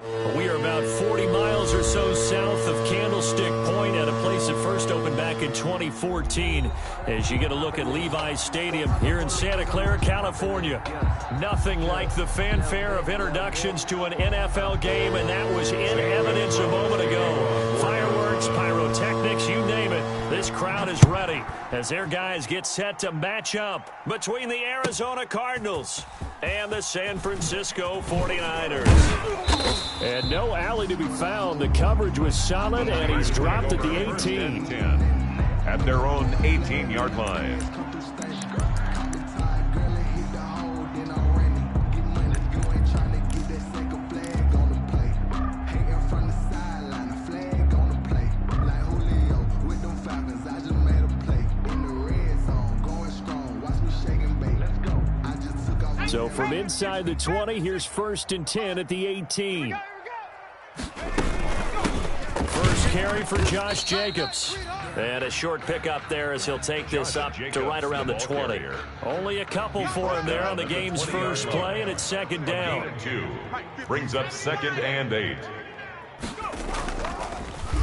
We are about 40 miles or so south of Candlestick Point at a place that first opened back in 2014 as you get a look at Levi's Stadium here in Santa Clara, California. Nothing like the fanfare of introductions to an NFL game, and that was in evidence a moment ago. Fireworks, pyrotechnics, you name it. This crowd is ready as their guys get set to match up between the Arizona Cardinals and the San Francisco 49ers. And no alley to be found. The coverage was solid, and he's dropped at the 18. At their own 18-yard line. So from inside the 20, here's 1st and 10 at the 18. First carry for Josh Jacobs. And a short pickup there as he'll take this up to right around the 20. Only a couple for him there on the game's first play, and it's 2nd down. Brings up 2nd and 8.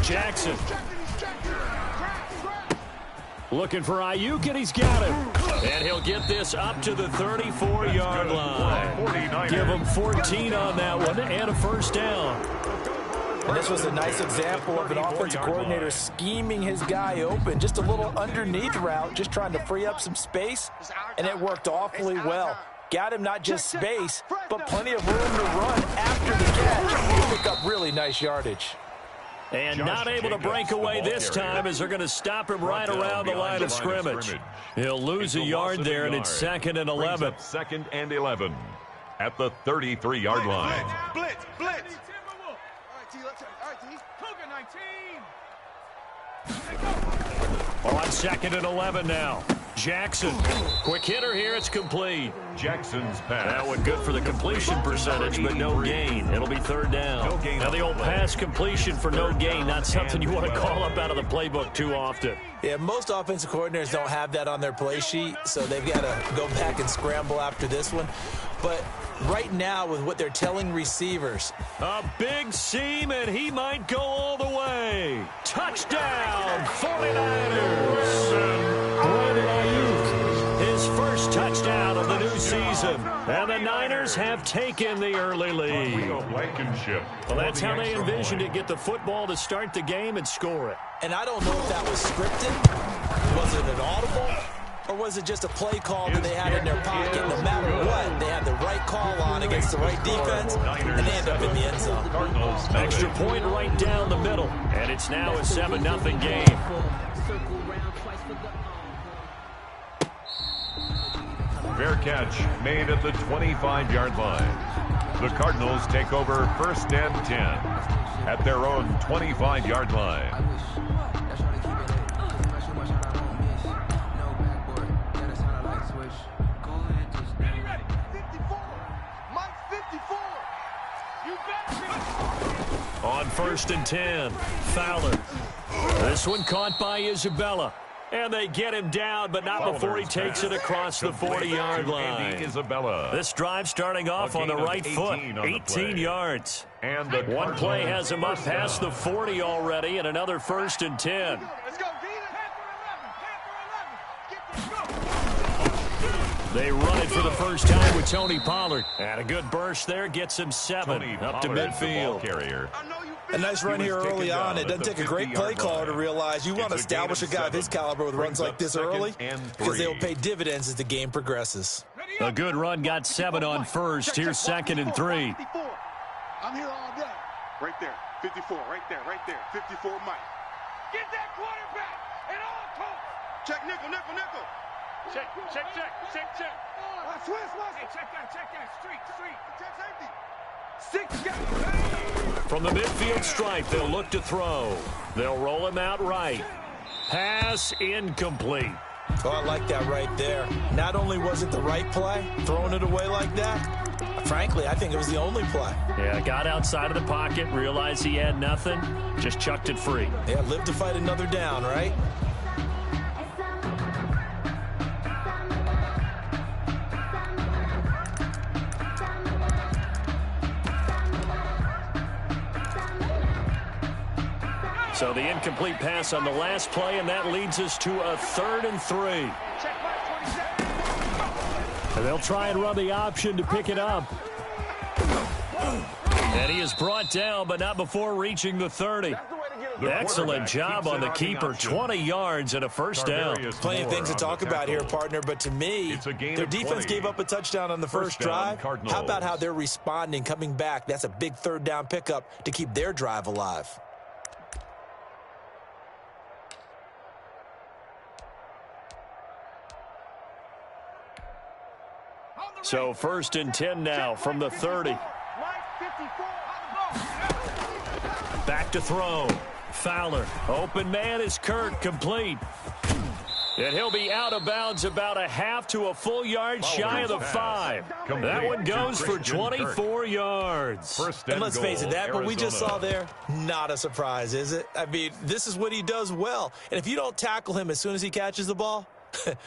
Jackson. Looking for Ayuk, and he's got him. And he'll get this up to the 34-yard line. Give him 14 on that one and a 1st down. And this was a nice example of an offensive coordinator scheming his guy open. Just a little underneath route, just trying to free up some space, and it worked awfully well. Got him not just space, but plenty of room to run after the catch. Pick up really nice yardage. And not able to break away this time as they're going to stop him right around the line of scrimmage. He'll lose a yard there, and it's 2nd and 11. 2nd and 11 at the 33-yard line. Blitz. On 2nd and 11 now. Jackson. Quick hitter here. It's complete. Jackson's pass. That one good for the completion percentage, but no gain. It'll be 3rd down. Now the old pass completion for no gain, not something you want to call up out of the playbook too often. Yeah, most offensive coordinators don't have that on their play sheet, so they've got to go back and scramble after this one. But right now, with what they're telling receivers, a big seam, and he might go all the way. Touchdown, 49ers. His first touchdown of the new season. And the Niners have taken the early lead. Well, that's how they envisioned it. Get the football to start the game and score it. And I don't know if that was scripted. Was it an audible? Or was it just a play call that they had in their pocket? No matter what, they had the right call on against the right defense, and they end up in the end zone. Extra point right down the middle. And it's now a 7-0 game. Fair catch made at the 25-yard line. The Cardinals take over 1st and 10 at their own 25-yard line. On 1st and 10, Fowler. This one caught by Isabella. And they get him down, but not before he takes it across the 40-yard line. This drive starting off on the right foot, 18 yards. And one play has him up past the 40 already, and another 1st and 10. They run it for the first time with Tony Pollard. And a good burst there gets him 7 up to midfield. A nice run here early on. It doesn't take a great play caller to realize you want to establish a guy of his caliber with runs like this early because they'll pay dividends as the game progresses. A good run got 7 on 1st. Here's 2nd and 3. I'm here all day. Right there. 54. Right there. 54 Mike. Get that quarterback and all coach. Check nickel. Check. Swiss. Hey, check that. Street. Check safety. 6 guys. From the midfield stripe, they'll look to throw. They'll roll him out right. Pass incomplete. Oh, I like that right there. Not only was it the right play, throwing it away like that, frankly, I think it was the only play. Yeah, got outside of the pocket, realized he had nothing, just chucked it free. Yeah, live to fight another down, right? So the incomplete pass on the last play, and that leads us to a 3rd and 3. And they'll try and run the option to pick it up. And he is brought down, but not before reaching the 30. Excellent job on the keeper. 20 yards and a first down. Plenty of things to talk about here, partner, but to me, their defense gave up a touchdown on the first drive. How about how they're responding, coming back? That's a big 3rd down pickup to keep their drive alive. So 1st and 10 now from the 30. Back to throw. Fowler. Open man is Kirk. Complete. And he'll be out of bounds about a half to a full yard shy of the 5. That one goes for 24 yards. And let's face it, that what we just saw there, not a surprise, is it? I mean, this is what he does well. And if you don't tackle him as soon as he catches the ball,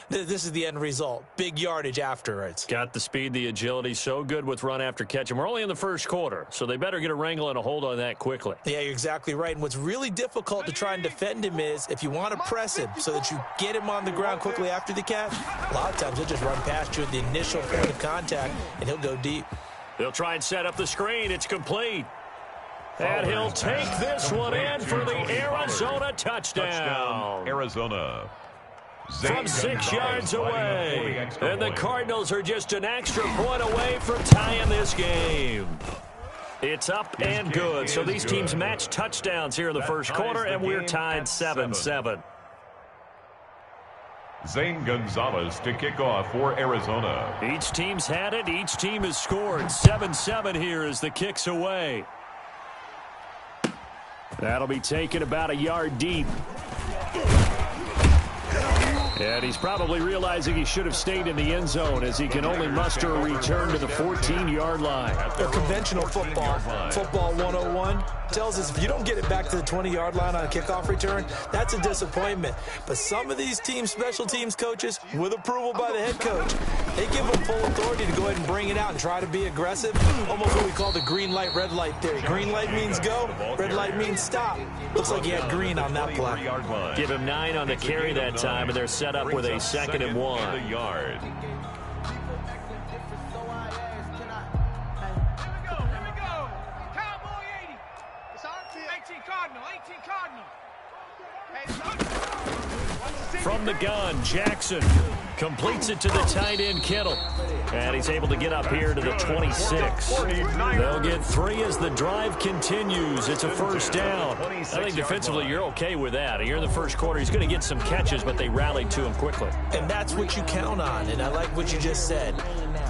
this is the end result. Big yardage afterwards. Got the speed, the agility, so good with run after catch. And we're only in the first quarter, so they better get a wrangle and a hold on that quickly. Yeah, you're exactly right. And what's really difficult to try and defend him is if you want to press him so that you get him on the ground quickly after the catch, a lot of times he'll just run past you at the initial point of contact, and he'll go deep. They'll try and set up the screen. It's complete. And he'll take this one in for the Arizona touchdown. Arizona. From 6 yards away. And the Cardinals are just an extra point away from tying this game. It's up and good. So these teams match touchdowns here in the first quarter, and we're tied 7-7. Zane Gonzalez to kick off for Arizona. Each team's had it. Each team has scored. 7-7 here as the kick's away. That'll be taken about a yard deep. And he's probably realizing he should have stayed in the end zone as he can only muster a return to the 14-yard line. A conventional football 101 tells us if you don't get it back to the 20-yard line on a kickoff return, that's a disappointment. But some of these teams, special teams coaches, with approval by the head coach, they give them full authority to go ahead and bring it out and try to be aggressive. Almost what we call the green light, red light theory. Green light means go, red light means stop. Looks like he had green on that play. Give him 9 on the carry that time, and they're set up with a 2nd and 1. Yard. From the gun, Jackson completes it to the tight end, Kittle. And he's able to get up here to the 26. They'll get 3 as the drive continues. It's a first down. I think defensively you're okay with that. Here in the first quarter, he's going to get some catches, but they rallied to him quickly. And that's what you count on, and I like what you just said.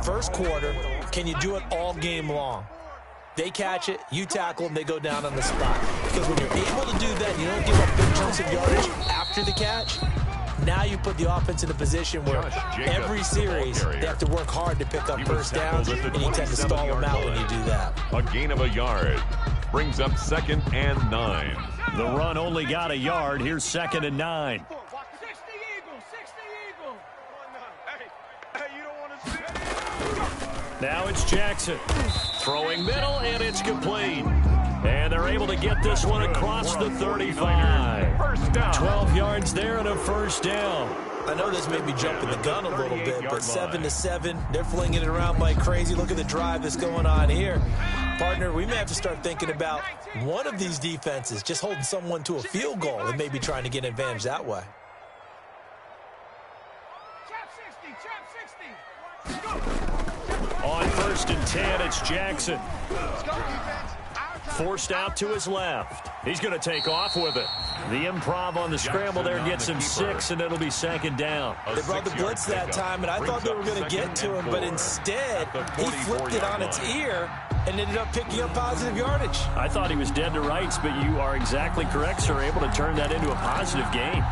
First quarter, can you do it all game long? They catch it, you tackle them, they go down on the spot. Because when you're able to do that, you don't give up big chunks of yardage after the catch. Now you put the offense in a position where every series they have to work hard to pick up first downs, and you tend to stall them out when you do that. A gain of a yard brings up 2nd and 9. The run only got a yard. Here's 2nd and 9. Now it's Jackson. Throwing middle, and it's complete. And they're able to get this one across the 35. 12 yards there and a first down. I know this may be jumping the gun a little bit, but 7-7, they're flinging it around like crazy. Look at the drive that's going on here. Partner, we may have to start thinking about one of these defenses just holding someone to a field goal and maybe trying to get an advantage that way. On 1st and 10, it's Jackson. Forced out to his left. He's going to take off with it. The improv on the scramble there gets him 6, and it'll be 2nd down. They brought the blitz that time, and I thought they were going to get to him, but instead, he flipped it on its ear and ended up picking up positive yardage. I thought he was dead to rights, but you are exactly correct, sir. Able to turn that into a positive gain.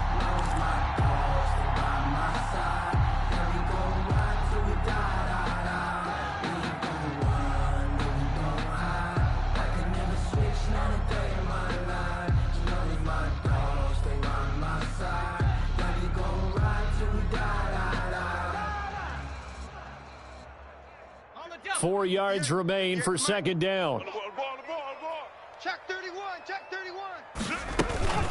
Four yards remain for 2nd down. Check 31, check 31.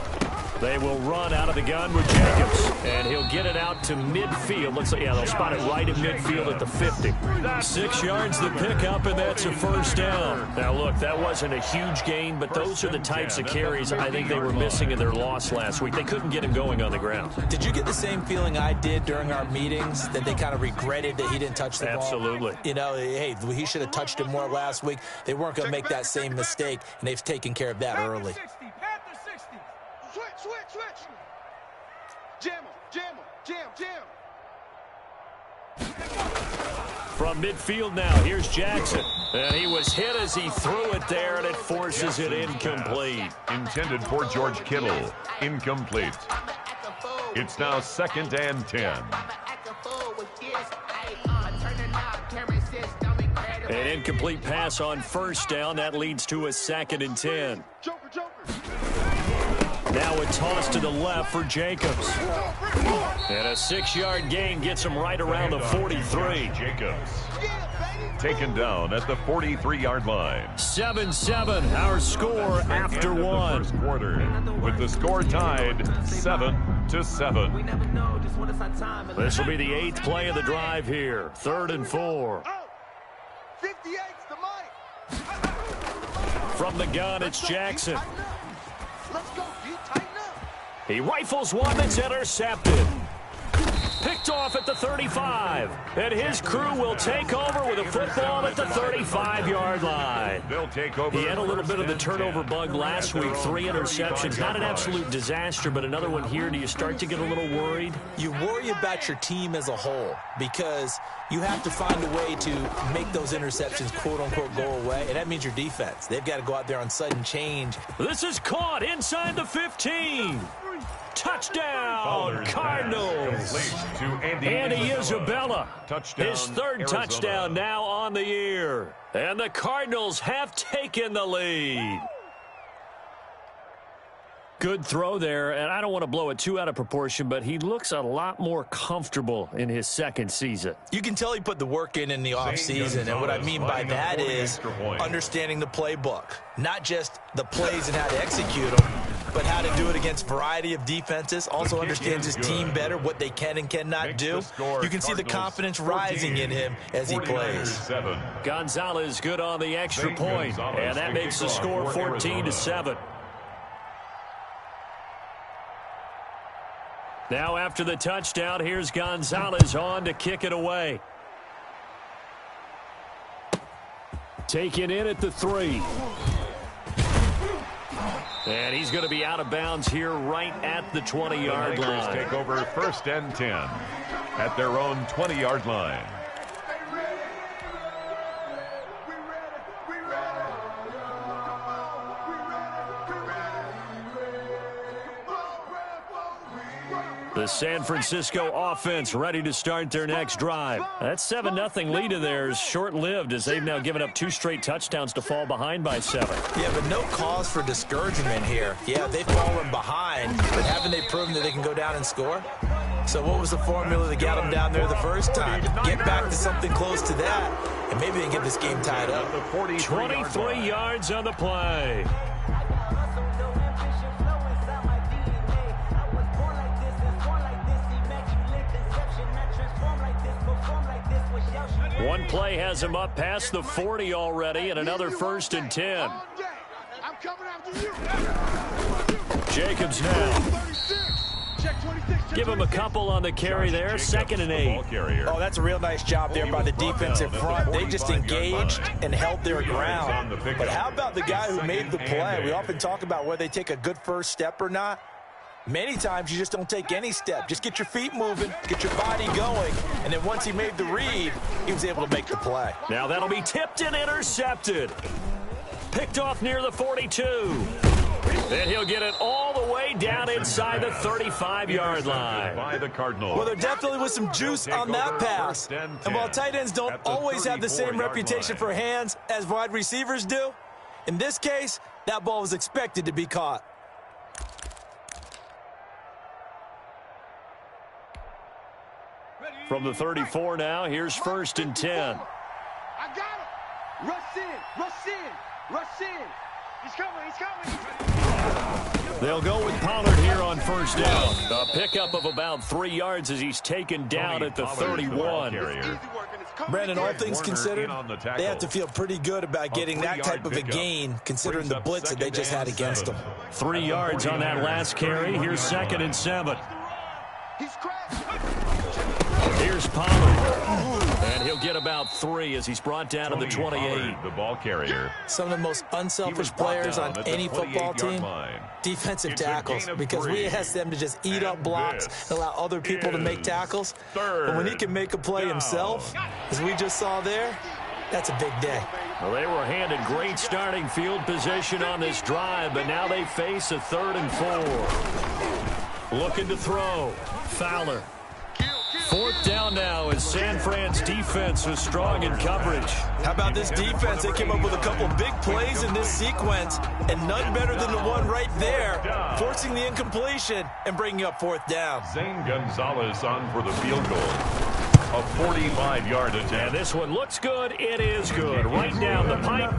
They will run out of the gun with Jacobs, and he'll get it out to midfield. Looks like, yeah, they'll spot it right at midfield at the 50. 6 yards the pickup, and that's a first down. Now, look, that wasn't a huge gain, but those are the types of carries I think they were missing in their loss last week. They couldn't get him going on the ground. Did you get the same feeling I did during our meetings, that they kind of regretted that he didn't touch the ball? Absolutely. You know, hey, he should have touched it more last week. They weren't going to make that same mistake, and they've taken care of that early. Switch. Jam him. From midfield now, here's Jackson. And he was hit as he threw it there, and it forces it incomplete. Intended for George Kittle. Incomplete. It's now 2nd and 10. An incomplete pass on first down. That leads to a 2nd and 10. Joker. Now a toss to the left for Jacobs. And a 6-yard gain gets him right around the 43. Jacobs taken down at the 43-yard line. 7-7, our score after one. First quarter, with the score tied 7-7. This will be the 8th play of the drive here. 3rd and 4. 58's the mic. From the gun, it's Jackson. Let's go, D. Tighten up. He rifles one that's intercepted. Picked off at the 35. And his crew will take over with a football at the 35-yard line. They'll take over. He had a little bit of the turnover bug last week. 3 interceptions. Not an absolute disaster, but another one here. Do you start to get a little worried? You worry about your team as a whole because you have to find a way to make those interceptions, quote-unquote, go away, and that means your defense. They've got to go out there on sudden change. This is caught inside the 15. Touchdown, Cardinals. To Andy Isabella. Touchdown, His 3rd Arizona. touchdown now on the year. And the Cardinals have taken the lead. Good throw there, and I don't want to blow it too out of proportion, but he looks a lot more comfortable in his 2nd season. You can tell he put the work in the offseason, and what I mean by that is understanding the playbook. Not just the plays and how to execute them, but how to do it against a variety of defenses. Also understands his team better, what they can and cannot do. You can see the confidence rising in him as he plays. Gonzalez good on the extra point, and that makes the score 14-7. Now after the touchdown, here's Gonzalez on to kick it away. Taken in at the 3. And he's going to be out of bounds here right at the 20-yard line. Take over 1st and 10 at their own 20-yard line. The San Francisco offense ready to start their next drive. That 7-0 lead of theirs short-lived as they've now given up 2 straight touchdowns to fall behind by 7. Yeah, but no cause for discouragement here. Yeah, they've fallen behind, but haven't they proven that they can go down and score? So what was the formula that got them down there the first time? Get back to something close to that, and maybe they can get this game tied up. 23 yards on the play. One play has him up past the 40 already, and another 1st and 10. I'm coming after you. Jacobs now. Give him a couple on the carry there. 2nd and 8. Oh, that's a real nice job there by the defensive front. They just engaged and held their ground. But how about the guy who made the play? We often talk about whether they take a good first step or not. Many times you just don't take any step. Just get your feet moving, get your body going, and then once he made the read, he was able to make the play. Now that'll be tipped and intercepted. Picked off near the 42. And he'll get it all the way down inside the 35-yard line. By the Cardinals. Well, there definitely was some juice on that pass. And while tight ends don't always have the same reputation for hands as wide receivers do, in this case, that ball was expected to be caught. From the 34 now, here's 1st and 10. I got him. Rush in. He's coming. They'll go with Pollard here on first down. A pickup of about 3 yards as he's taken down at the 31. Brandon, all things considered, they have to feel pretty good about getting that type of a gain, considering the blitz that they just had against them. 3 yards on that last carry. Here's 2nd and 7. Here's Pollard. And he'll get about 3 as he's brought down to the 28. The ball carrier. Some of the most unselfish players on any football team, defensive tackles, because we ask them to just eat up blocks and allow other people to make tackles. But when he can make a play himself, as we just saw there, that's a big day. Well, they were handed great starting field position on this drive, but now they face a 3rd and 4. Looking to throw. Fowler. 4th down now as San Fran's defense was strong in coverage. How about this defense? They came up with a couple big plays in this sequence, and none better than the one right there, forcing the incompletion and bringing up 4th down. Zane Gonzalez on for the field goal. A 45-yard attempt. And this one looks good. It is good. Right down the pipe.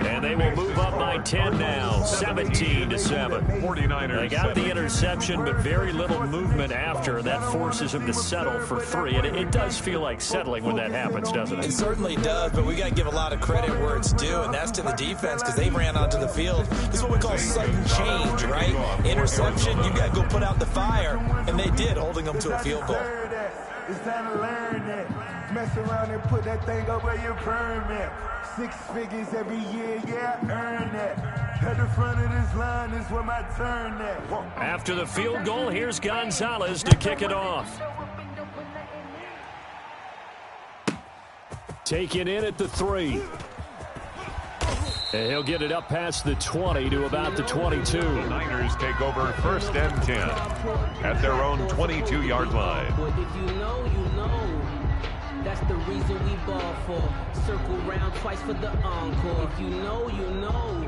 And they will move up by 10 now, 17-7. 49ers. They got the interception, but very little movement after. That forces them to settle for 3. And it does feel like settling when that happens, doesn't it? It certainly does, but we got to give a lot of credit where it's due, and that's to the defense because they ran onto the field. This is what we call sudden change, right? Interception, you got to go put out the fire, and they did, holding them to a field goal. It's time to learn that. Mess around and put that thing over your permit. 6 figures every year, yeah, I earn that. At the front of this line is where my turn at. After the field goal, here's Gonzalez to kick it off. Taken in at the 3. And he'll get it up past the 20 to about the 22. The Niners take over 1st and 10 at their own 22-yard line. But if you know, you know. That's the reason we ball for. Circle round twice for the encore. If you know, you know.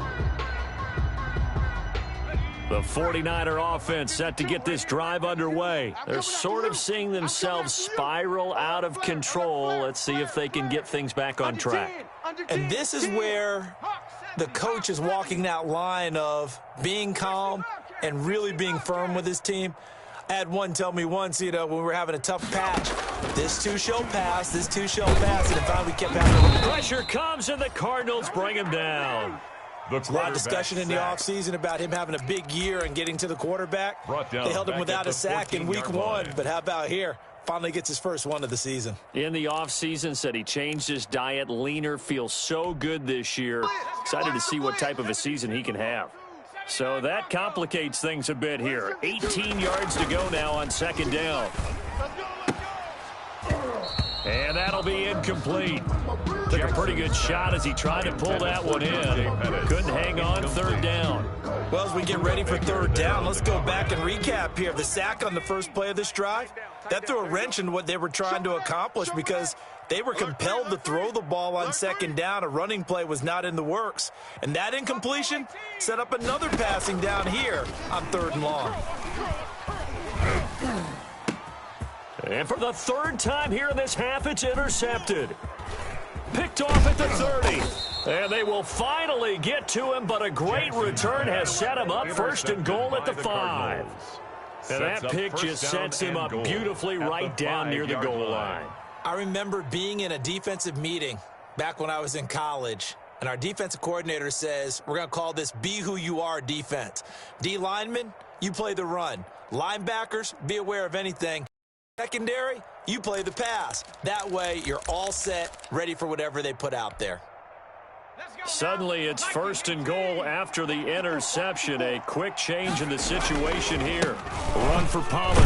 The 49er offense set to get this drive underway. They're sort of seeing themselves spiral out of control. Let's see if they can get things back on track. And this is where the coach is walking that line of being calm and really being firm with his team. I had one tell me once, when we were having a tough patch, this too shall pass, this too shall pass, and finally we kept having pressure comes, and the Cardinals bring him down. A lot of discussion in the offseason about him having a big year and getting to the quarterback. They held him without a sack in week 1, but how about here? Finally gets his first one of the season. In the offseason, said he changed his diet, leaner, feels so good this year. Excited to see what type of a season he can have. So that complicates things a bit here. 18 yards to go now on 2nd down. And that'll be incomplete. Took a pretty good shot as he tried to pull that one in. Couldn't hang on 3rd down. Well, as we get ready for 3rd down, let's go back and recap here. The sack on the first play of this drive, that threw a wrench in what they were trying to accomplish because they were compelled to throw the ball on 2nd down. A running play was not in the works. And that incompletion set up another passing down here on 3rd and long. And for the 3rd time here in this half, it's intercepted. Picked off at the 30. And they will finally get to him, but a great return has set him up 1st and goal at the 5. And that pick just sets him up beautifully right down near the goal line. I remember being in a defensive meeting back when I was in college, and our defensive coordinator says, we're going to call this be who you are defense. D linemen, you play the run. Linebackers, be aware of anything. Secondary, you play the pass. That way, you're all set, ready for whatever they put out there. Suddenly, it's 1st and goal after the interception. A quick change in the situation here. Run for Pollard.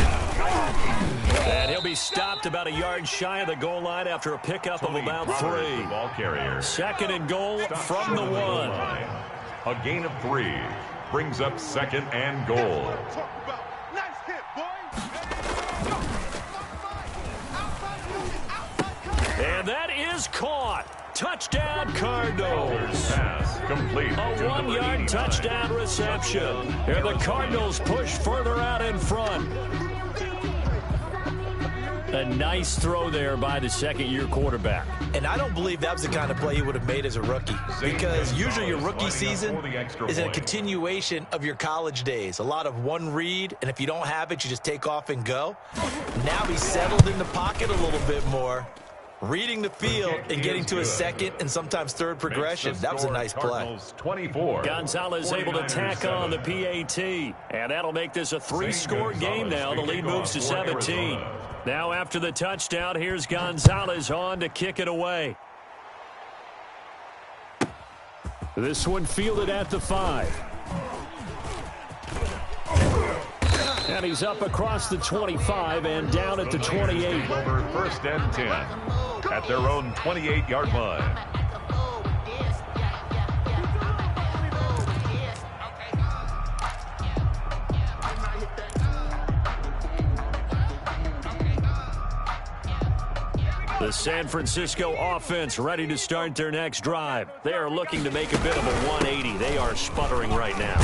And he'll be stopped about a yard shy of the goal line after a pickup of about 3. Ball carrier. 2nd and goal from the 1. A gain of 3 brings up 2nd and goal. And that is caught. Touchdown, Cardinals. Pass complete. A 1-yard touchdown reception. And the Cardinals push further out in front. A nice throw there by the second-year quarterback. And I don't believe that was the kind of play he would have made as a rookie, because usually your rookie season is a continuation of your college days. A lot of one read, and if you don't have it, you just take off and go. Now he's settled in the pocket a little bit more, reading the field and getting to a second and sometimes third progression. That was a nice play. 24. Gonzalez able to tack on the PAT, and that'll make this a 3-score game now. The lead moves to 17. Now after the touchdown, here's Gonzalez on to kick it away. This one fielded at the 5. And he's up across the 25 and down at the 28. Over 1st and 10 at their own 28-yard line. The San Francisco offense ready to start their next drive. They are looking to make a bit of a 180. They are sputtering right now.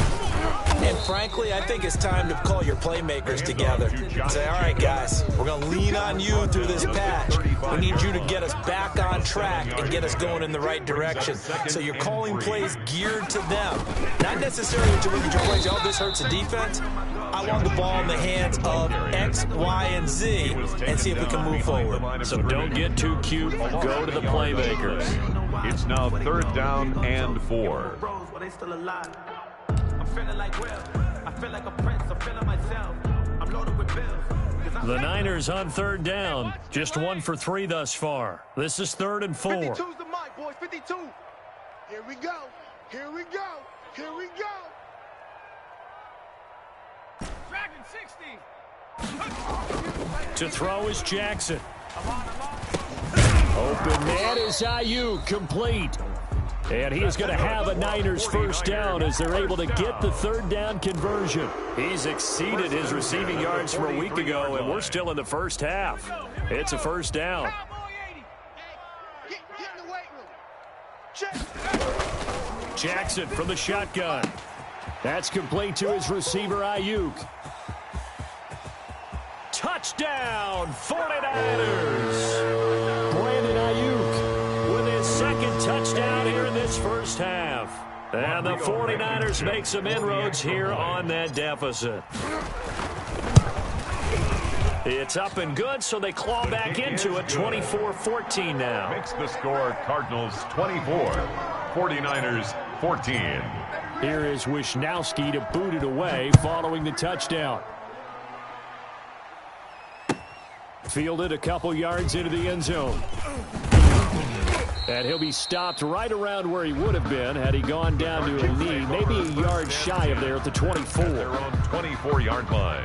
And frankly, I think it's time to call your playmakers together. Say, all right, guys, we're going to lean on you through this patch. We need you to get us back on track and get us going in the right direction. So you're calling plays geared to them. Not necessarily to look at your plays, oh, this hurts the defense. I want the ball in the hands of X, Y, and Z and see if we can move forward. So don't get too cute. Go to the playmakers. It's now 3rd down and 4. The Niners on 3rd down. Just 1 for 3 thus far. This is 3rd and 4. 52's the mic, boys. 52. Here we go. Here we go. Here we go. Dragon 60. To throw is Jackson. Open man is Ayuk, complete. And he is going to have a Niners first down as they're able to get the 3rd down conversion. He's exceeded his receiving yards from a week ago, and we're still in the first half. It's a first down. Jackson from the shotgun. That's complete to his receiver, Ayuk. Touchdown, 49ers. Brandon Ayuk with his 2nd touchdown here in this first half. And the 49ers make some inroads here on that deficit. It's up and good, so they claw back into it, 24-14 now. Makes the score Cardinals 24, 49ers 14. Here is Wisnowski to boot it away following the touchdown. Fielded a couple yards into the end zone. And he'll be stopped right around where he would have been had he gone down to a knee, maybe a yard shy of there at the 24. At their own 24-yard line.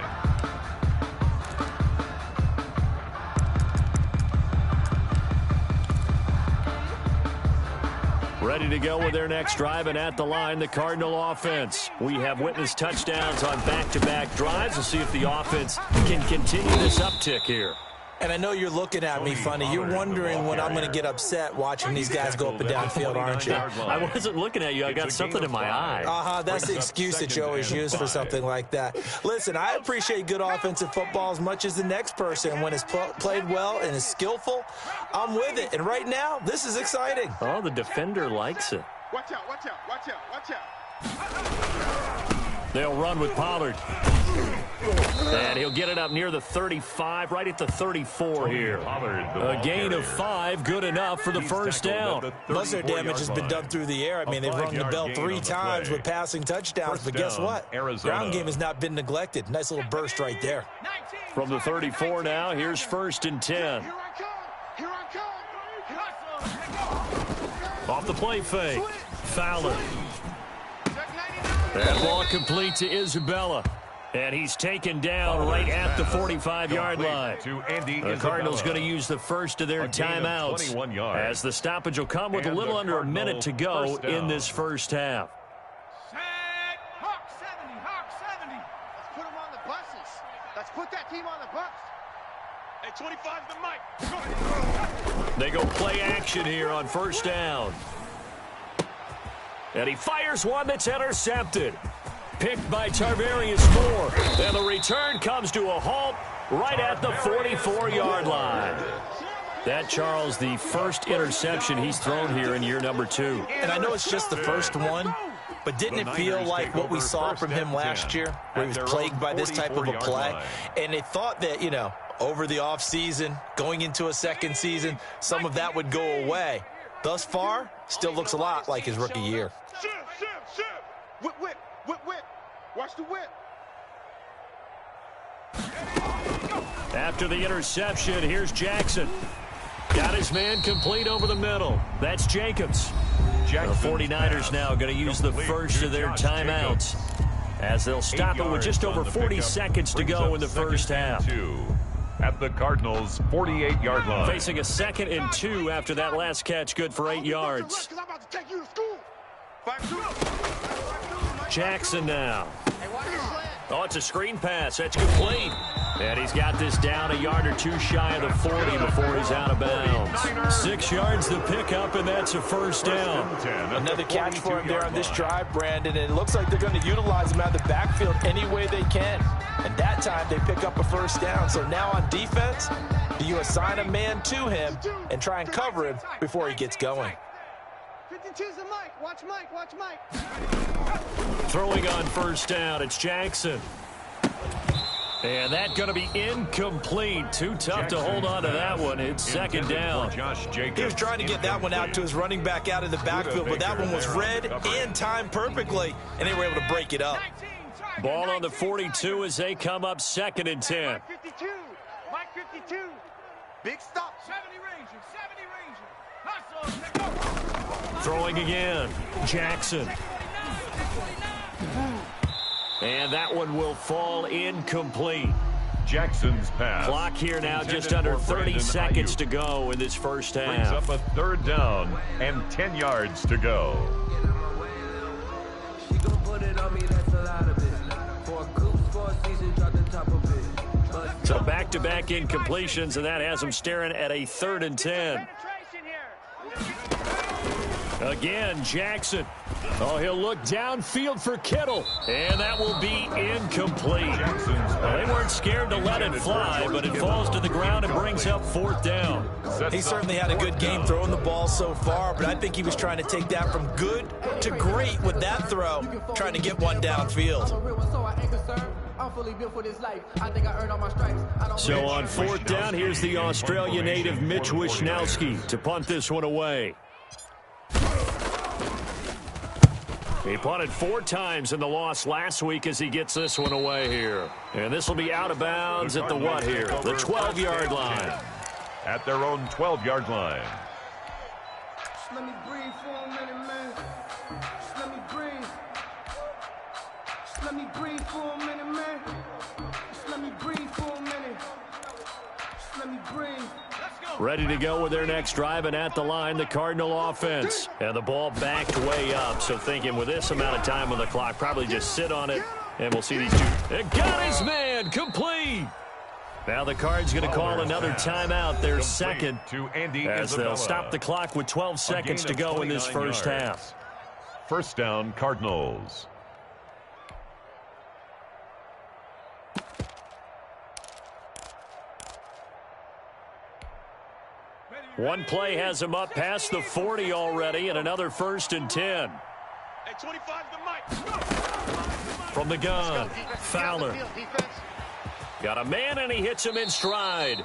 Ready to go with their next drive, and at the line, the Cardinal offense. We have witnessed touchdowns on back-to-back drives. We'll see if the offense can continue this uptick here. And I know you're looking at me funny. You're wondering when I'm going to get upset watching these guys go up and down field, aren't you? I wasn't looking at you. I got something in my eye. That's the excuse that you always use for something like that. Listen, I appreciate good offensive football as much as the next person. When it's played well and is skillful, I'm with it. And right now, this is exciting. Oh, the defender likes it. Watch out, watch out, watch out, watch out. They'll run with Pollard. And he'll get it up near the 35, right at the 34 here. A gain of 5, good enough for the first down. Most of their damage has been done through the air. I mean, they've rung the bell 3 times with passing touchdowns, but guess what? Ground game has not been neglected. Nice little burst right there. From the 34 now, here's 1st and 10. Here I come, here I come. Off the play fake, Fowler. That ball complete to Isabella. And he's taken down right at the 45-yard line. The Cardinals going to use the first of their timeouts as the stoppage will come with a little under a minute to go in this first half. Hawk 70, Hawk 70. Let's put them on the buses. Let's put that team on the bus. Hey, 25's the mic. They go play action here on first down. And he fires one that's intercepted. Picked by Tarvarius Moore. And the return comes to a halt right at the 44-yard line. That, Charles, the first interception he's thrown here in year number 2. And I know it's just the first one, but didn't it feel like what we saw from him last year, where he was plagued by this type of a play? And they thought that, you know, over the offseason, going into a second season, some of that would go away. Thus far, still looks a lot like his rookie year. Shift. Whip. Watch the whip. After the interception, here's Jackson. Got his man complete over the middle. That's Jacobs. The 49ers now going to use the first of their timeouts as they'll stop it with just over 40 seconds to go in the first half. At the Cardinals' 48-yard line. Facing a 2nd and 2 after that last catch, good for 8 yards. Jackson now. Oh, it's a screen pass. That's complete. And he's got this down a yard or two shy of the 40 before he's out of bounds. 6 yards to pick up, and that's a first down. Another catch for him there on this drive, Brandon, and it looks like they're going to utilize him out of the backfield any way they can. And that time they pick up a first down. So now on defense, do you assign a man to him and try and cover him before he gets going? 52's the Mike. Watch Mike. Throwing on first down, it's Jackson. And that's going to be incomplete. Too tough to hold on to that one. It's 2nd down. He was trying to get that one out to his running back out of the backfield, but that one was read and timed perfectly, and they were able to break it up. Ball on the 42 as they come up 2nd and 10. Mike 52. Big stop. 70 Ranger. Throwing again, Jackson. And that one will fall incomplete. Jackson's pass. Clock here now just under 30 seconds to go in this first half. Brings up a 3rd down and 10 yards to go. So back-to-back incompletions, and that has him staring at a 3rd and 10. Again, Jackson. Oh, he'll look downfield for Kittle. And that will be incomplete. Well, they weren't scared to let it fly, but it falls to the ground and brings up 4th down. He certainly had a good game throwing the ball so far, but I think he was trying to take that from good to great with that throw, trying to get one downfield. So on 4th down, here's the Australia native Mitch Wishnowsky to punt this one away. He punted 4 times in the loss last week as he gets this one away here. And this will be out of bounds at the what here? The 12-yard line. At their own 12-yard line. Just let me breathe for a minute, man. Just let me breathe. Just let me breathe for a minute, man. Just let me breathe for a minute. Just let me breathe. Ready to go with their next drive, and at the line, the Cardinal offense. And the ball backed way up, so thinking with this amount of time on the clock, probably just sit on it, and we'll see these two. It got his man, complete. Now the Cards going to call another timeout, their second, as they'll stop the clock with 12 seconds to go in this first half. First down, Cardinals. One play has him up past the 40 already, and another 1st and 10. Hey, 25 the Mike. From the gun, Fowler. Got a man, and he hits him in stride.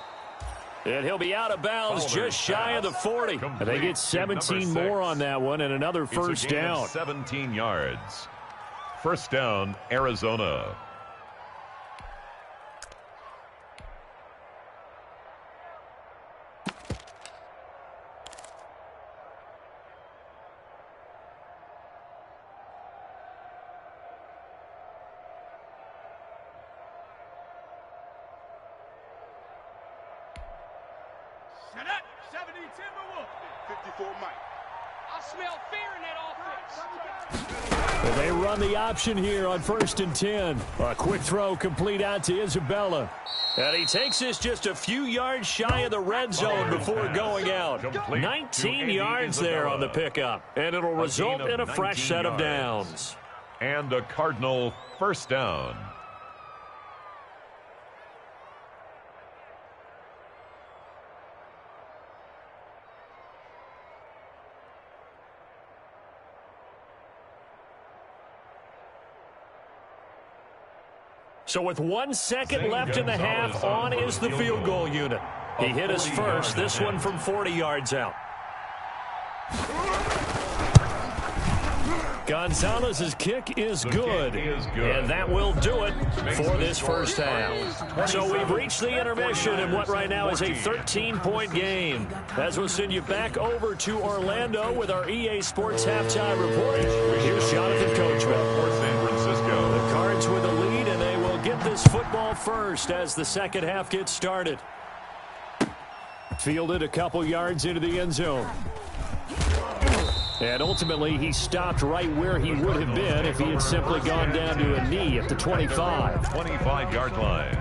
And he'll be out of bounds just shy of the 40. And they get 17 more on that one, and another first down. 17 yards. First down, Arizona. Set up. 70 Timberwolves. 54 Mike. I smell fear in that offense. Well, they run the option here on 1st and 10. A quick throw complete out to Isabella. And he takes this just a few yards shy of the red zone before going out. 19 yards there on the pickup. And it'll result in a fresh set of downs. And a Cardinal first down. So with 1 second left in the half, on is the field goal unit. He hit his first, this one from 40 yards out. Gonzalez's kick is good, and that will do it for this first half. So we've reached the intermission in what right now is a 13-point game. As we'll send you back over to Orlando with our EA Sports halftime report. Here's Jonathan Coachman. For San Francisco. The Cards with a lead, and they will get this football first as the second half gets started. Fielded a couple yards into the end zone. And ultimately, he stopped right where he would have been if he had simply gone down to a knee at the 25. 25-yard line.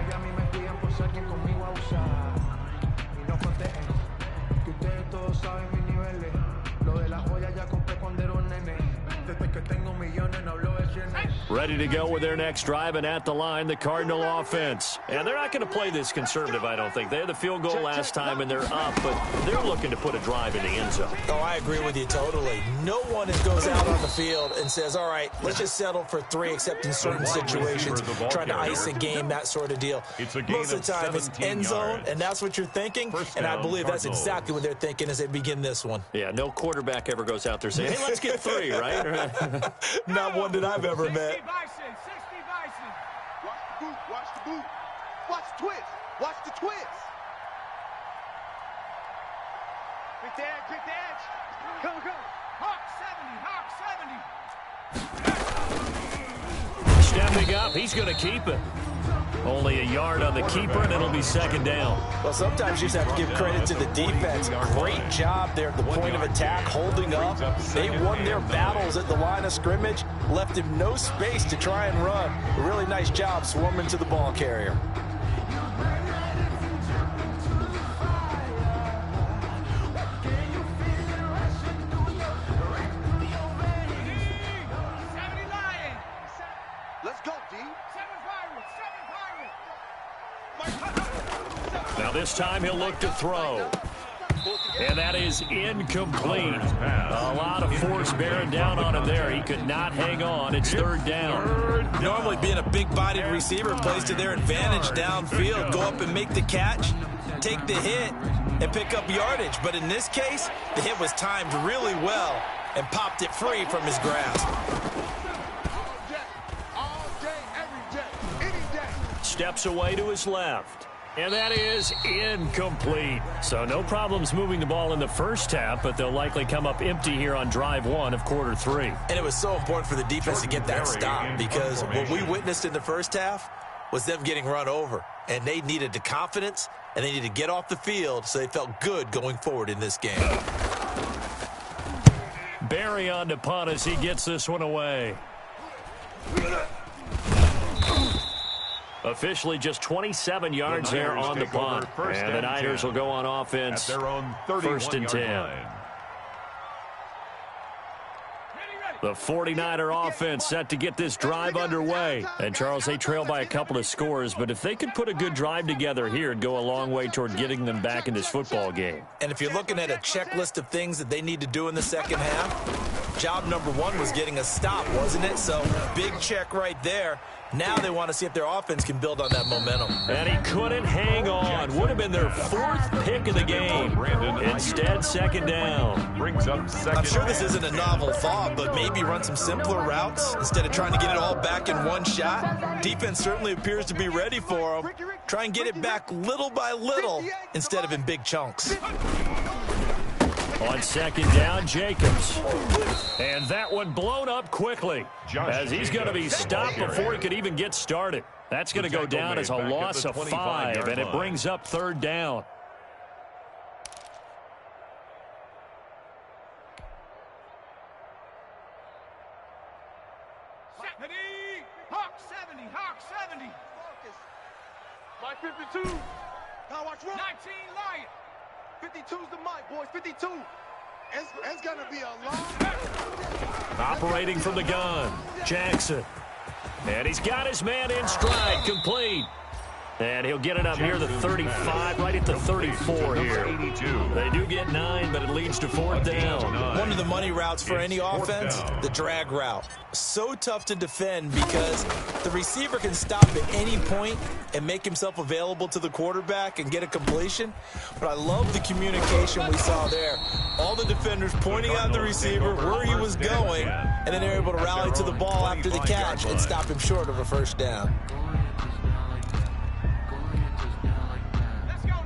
Ready to go with their next drive, and at the line, the Cardinal offense. And they're not going to play this conservative, I don't think. They had the field goal last time, and they're up, but they're looking to put a drive in the end zone. Oh, I agree with you totally. No one goes out on the field and says, all right, let's just settle for 3, except in certain situations, trying to ice a game, that sort of deal. Most of the time, it's end zone, and that's what you're thinking, and I believe that's exactly what they're thinking as they begin this one. Yeah, no quarterback ever goes out there saying, hey, let's get 3, right? Not one that I've ever met. Bison, 60 Bison. Watch the boot, watch the boot. Watch the twist, watch the twist. Quick the edge, quick the edge. Come, come. Hawk 70, Hawk 70. Stepping up, he's going to keep it. Only a yard on the keeper, and it'll be second down. Well, sometimes you just have to give credit to the defense. Great job there at the point of attack, holding up. They won their battles at the line of scrimmage, left him no space to try and run. A really nice job swarming to the ball carrier. Let's go, D. Now this time he'll look to throw. And that is incomplete. A lot of force bearing down on him there. He could not hang on. It's third down. Normally being a big-bodied receiver plays to their advantage downfield. Go up and make the catch, take the hit, and pick up yardage. But in this case, the hit was timed really well and popped it free from his grasp. All day, every day, any day. Steps away to his left. And that is incomplete. So no problems moving the ball in the first half, but they'll likely come up empty here on drive 1 of quarter 3. And it was so important for the defense to get that stop, because what we witnessed in the first half was them getting run over. And they needed the confidence, and they needed to get off the field so they felt good going forward in this game. Barry on to punt as he gets this one away. Officially just 27 yards there on the punt. And the Niners will go on offense at their own first and 10. line. The 49er offense set to get this drive underway. And, Charles, they trail by a couple of scores, but if they could put a good drive together here, it'd go a long way toward getting them back in this football game. And if you're looking at a checklist of things that they need to do in the second half, job number 1 was getting a stop, wasn't it? So, big check right there. Now they want to see if their offense can build on that momentum. And he couldn't hang on. Would have been their 4th pick of the game. Instead, second down. Brings up second. I'm sure this isn't a novel thought, but maybe run some simpler routes instead of trying to get it all back in one shot. Defense certainly appears to be ready for them. Try and get it back little by little instead of in big chunks. On second down, Jacobs. And that one blown up quickly as he's going to be stopped before he could even get started. That's going to go down as a loss of 5, and it brings up third down. Hawk 70, Hawk 70. My 52. Now watch run. 19 Lion. 52's the mic, boys. 52. It's going to be a long. Operating from the gun, Jackson. And he's got his man in stride, complete. And he'll get it up near the 35, right at the 34 here. They do get 9, but it leads to 4th down. One of the money routes for any offense, the drag route. So tough to defend because the receiver can stop at any point and make himself available to the quarterback and get a completion. But I love the communication we saw there. All the defenders pointing out the receiver where he was going, and then they're able to rally to the ball after the catch and stop him short of a 1st down.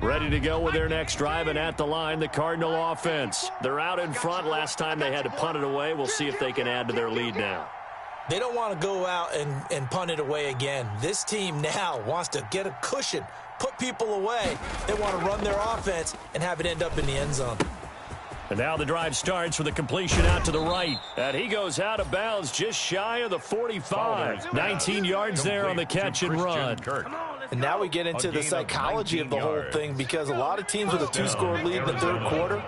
Ready to go with their next drive, and at the line, the Cardinal offense. They're out in front. Last time they had to punt it away. We'll see if they can add to their lead now. They don't want to go out and punt it away again. This team now wants to get a cushion, put people away. They want to run their offense and have it end up in the end zone. And now the drive starts with a completion out to the right. And he goes out of bounds just shy of the 45. 19 yards there on the catch and run. And now we get into the psychology of the whole thing, because a lot of teams with a 2-score lead in the 3rd quarter,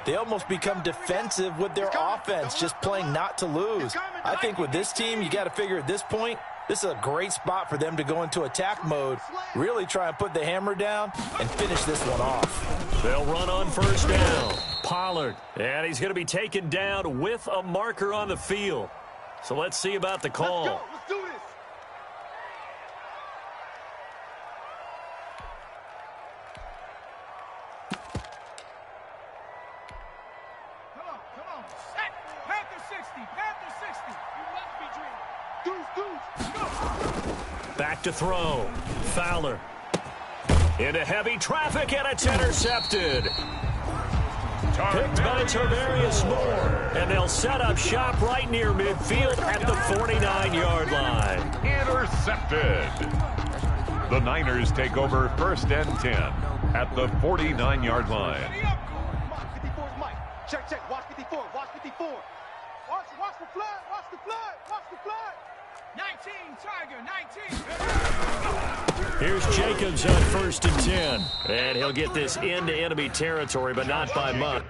they almost become defensive with their offense, just playing not to lose. I think with this team, you got to figure at this point, this is a great spot for them to go into attack mode, really try and put the hammer down and finish this one off. They'll run on 1st down. Pollard, and he's going to be taken down with a marker on the field. So let's see about the call. Let's do this. Come on. Set. Panther 60. Panther 60. You must be dreaming. Deuce. Back to throw. Fowler. Into heavy traffic, and it's intercepted. Picked by Tarvarius Moore, and they'll set up shop right near midfield at the 49-yard line. Intercepted. The Niners take over 1st and 10 at the 49-yard line. 54's Mike. Check. Watch 54. Watch 54. Watch the flag. Watch the flag. Watch the flag. 19, Tiger, 19. Here's Jacobs on 1st and 10. And he'll get this into enemy territory, but not by much.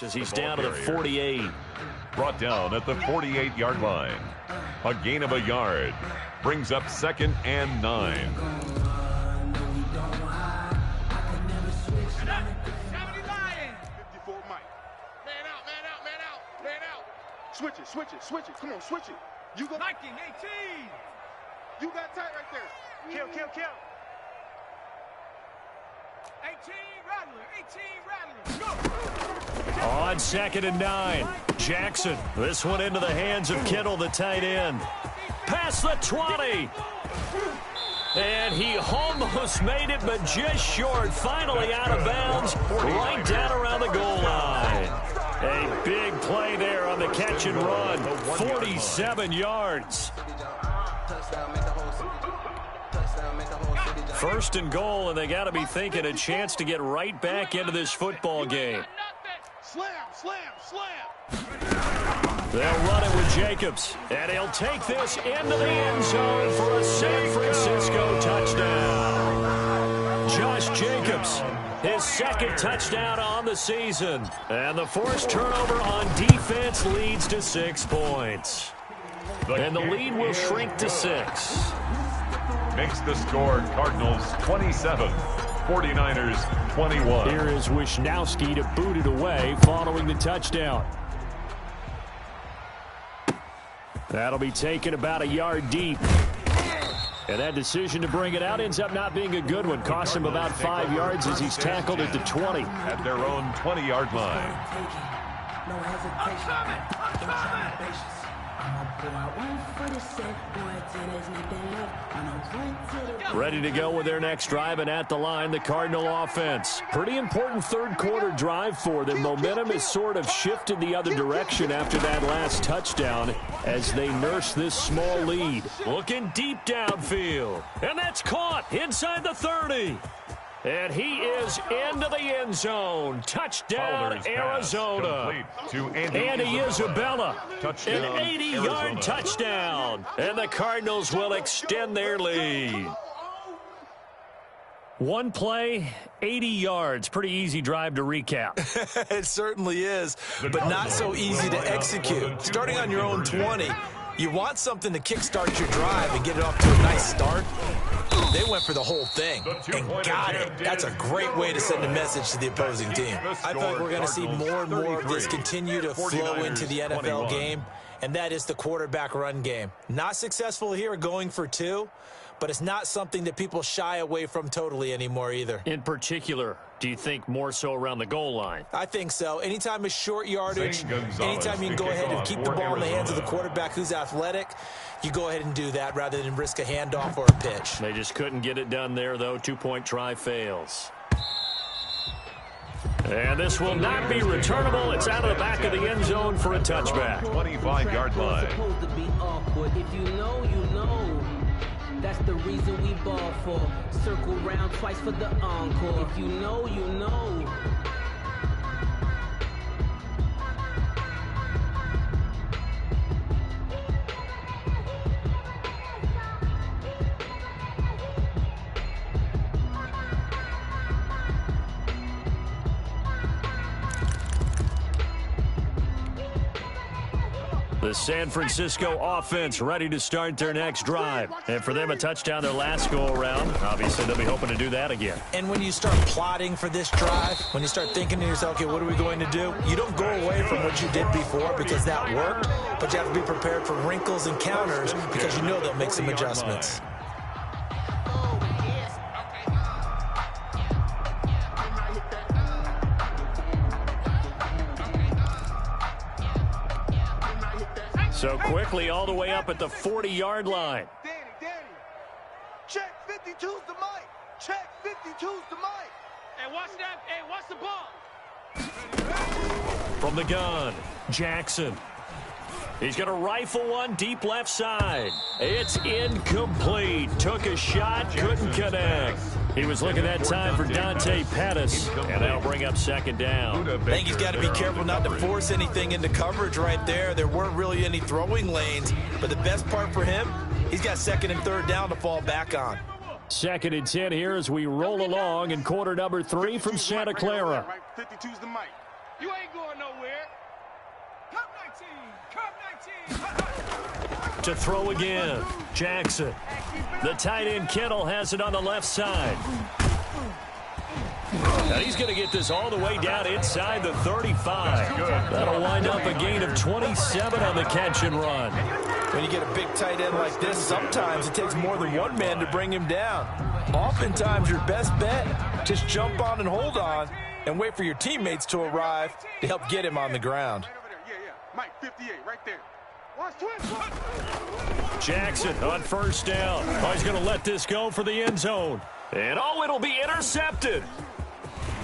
As he's down to the 48. Brought down at the 48-yard line. A gain of a yard. Brings up 2nd and 9. 70 Lions. 54 Mike. Man out. Switch it. Come on, switch it. You go. Viking 18. You got tight right there. Kill. 18 Rattler. Go. On 2nd and 9. Jackson. This one into the hands of Kittle, the tight end. Past the 20. And he almost made it, but just short. Finally out of bounds, right down around the goal line. A big play there on the catch and run. 47 yards. 1st and goal, and they got to be thinking a chance to get right back into this football game. Slam. They'll run it with Jacobs, and he'll take this into the end zone for a San Francisco touchdown. Josh Jacobs, his 2nd touchdown on the season, and the forced turnover on defense leads to 6 points. And the lead will shrink to 6. Makes the score Cardinals 27, 49ers 21. Here is Wisnowski to boot it away following the touchdown. That'll be taken about a yard deep. And that decision to bring it out ends up not being a good one. Cost him about 5 yards as he's tackled at the 20. At their own 20-yard line. Ready to go with their next drive, and at the line, the Cardinal offense. Pretty important third-quarter drive for them. Momentum has sort of shifted the other direction after that last touchdown as they nurse this small lead. Looking deep downfield, and that's caught inside the 30. And he is into the end zone. Touchdown, Arizona. Andy Isabella, an 80-yard touchdown. And the Cardinals will extend their lead. One play, 80 yards. Pretty easy drive to recap. It certainly is, but not so easy to execute. Starting on your own 20, you want something to kickstart your drive and get it off to a nice start. They went for the whole thing and got it. That's a great way to send a message to the opposing team. I feel like we're going to see more and more of this continue to flow into the NFL game, and that is the quarterback run game. Not successful here going for 2, but it's not something that people shy away from totally anymore either. In particular, do you think more so around the goal line? I think so. Anytime it's short yardage, anytime you can go ahead and keep the ball in the hands of the quarterback who's athletic, you go ahead and do that rather than risk a handoff or a pitch. They just couldn't get it done there, though. 2-point try fails. And this will not be returnable. It's out of the back of the end zone for a touchback. 25-yard line. Supposed to be awkward. If you know, you know. That's the reason we ball for. Circle round twice for the encore. If you know, you know. The San Francisco offense ready to start their next drive. And for them, a touchdown their last go-around. Obviously, they'll be hoping to do that again. And when you start plotting for this drive, when you start thinking to yourself, okay, what are we going to do? You don't go away from what you did before because that worked, but you have to be prepared for wrinkles and counters because you know they'll make some adjustments. So quickly all the way up at the 40-yard line. Danny, check 52's the mic. Check 52's the mic. Hey, watch that. Hey, watch the ball. From the gun, Jackson. He's going to rifle one deep left side. It's incomplete. Took a shot, couldn't connect. He was looking that time for Dante Pettis, and that'll bring up second down. I think he's got to be careful not to force anything into coverage right there. There weren't really any throwing lanes, but the best part for him, he's got second and third down to fall back on. 2nd and 10 here as we roll along in quarter number 3 from Santa Clara. 52's the mic. You ain't going nowhere. Cup 19. To throw again, Jackson. The tight end Kittle has it on the left side. Now he's going to get this all the way down inside the 35. That'll wind up a gain of 27 on the catch and run. When you get a big tight end like this, sometimes it takes more than one man to bring him down. Oftentimes your best bet, just jump on and hold on and wait for your teammates to arrive to help get him on the ground. Yeah. Mike 58 right there. Watch twist. Jackson on first down. Oh, he's going to let this go for the end zone. And it'll be intercepted.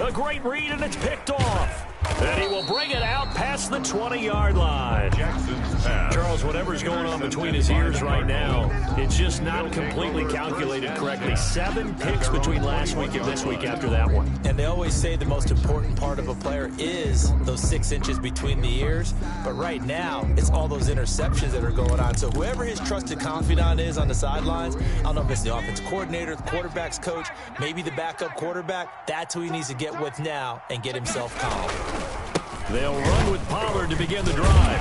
A great read, and it's picked off. And he will bring it out past the 20-yard line. Jackson's pass. Charles, whatever's going on between his ears right now, it's just not completely calculated correctly. 7 picks between last week and this week after that one. And they always say the most important part of a player is those 6 inches between the ears. But right now, it's all those interceptions that are going on. So whoever his trusted confidant is on the sidelines, I don't know if it's the offense coordinator, the quarterback's coach, maybe the backup quarterback, that's who he needs to get with now and get himself calm. They'll run with Pollard to begin the drive.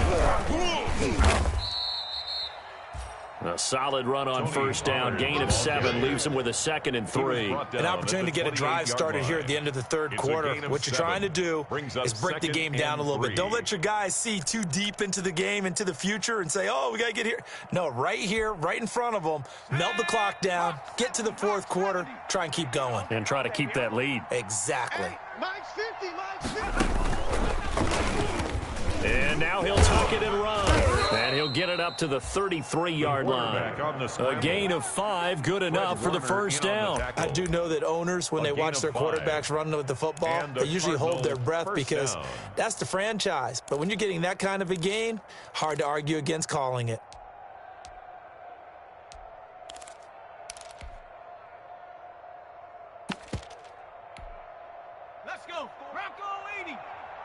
A solid run on first down. Gain of 7 leaves him with a 2nd and 3. An opportunity to get a drive started here at the end of the third quarter. What you're trying to do is break the game down a little bit. Don't let your guys see too deep into the game, into the future, and say, oh, we got to get here. No, right here, right in front of them, melt the clock down, get to the fourth quarter, try and keep going. And try to keep that lead. Exactly. Mike's 50, Mike's 50. And now he'll tuck it and run. And he'll get it up to the 33-yard line. A gain of 5, good enough for the first down. I do know that owners, when they watch their quarterbacks run with the football, they usually hold their breath because that's the franchise. But when you're getting that kind of a gain, hard to argue against calling it. Let's go. Bronco 80.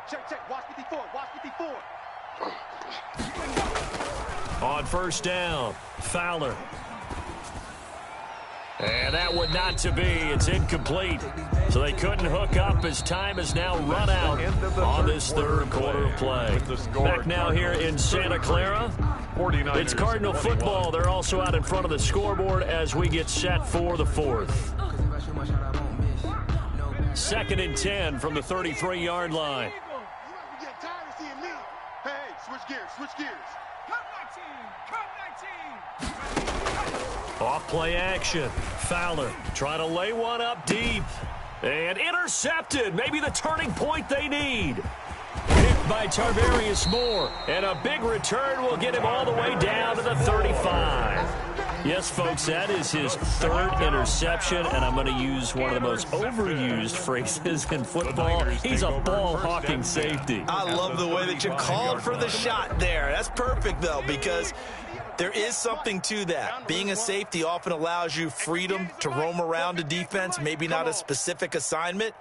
Check. Watch 54. Watch 54. On first down, Fowler. And that one not to be. It's incomplete. So they couldn't hook up as time has now run out on this third quarter of play. Back now here in Santa Clara. It's Cardinal football. They're also out in front of the scoreboard as we get set for the fourth. 2nd and 10 from the 33-yard line. You get tired of seeing me. Hey, switch gears. Cut 19. Off play action. Fowler trying to lay one up deep. And intercepted. Maybe the turning point they need. Picked by Tarvarius Moore. And a big return will get him all the way down to the 35. Yes, folks, that is his 3rd interception, and I'm going to use one of the most overused phrases in football. He's a ball-hawking safety. I love the way that you called for the shot there. That's perfect, though, because there is something to that. Being a safety often allows you freedom to roam around a defense, maybe not a specific assignment.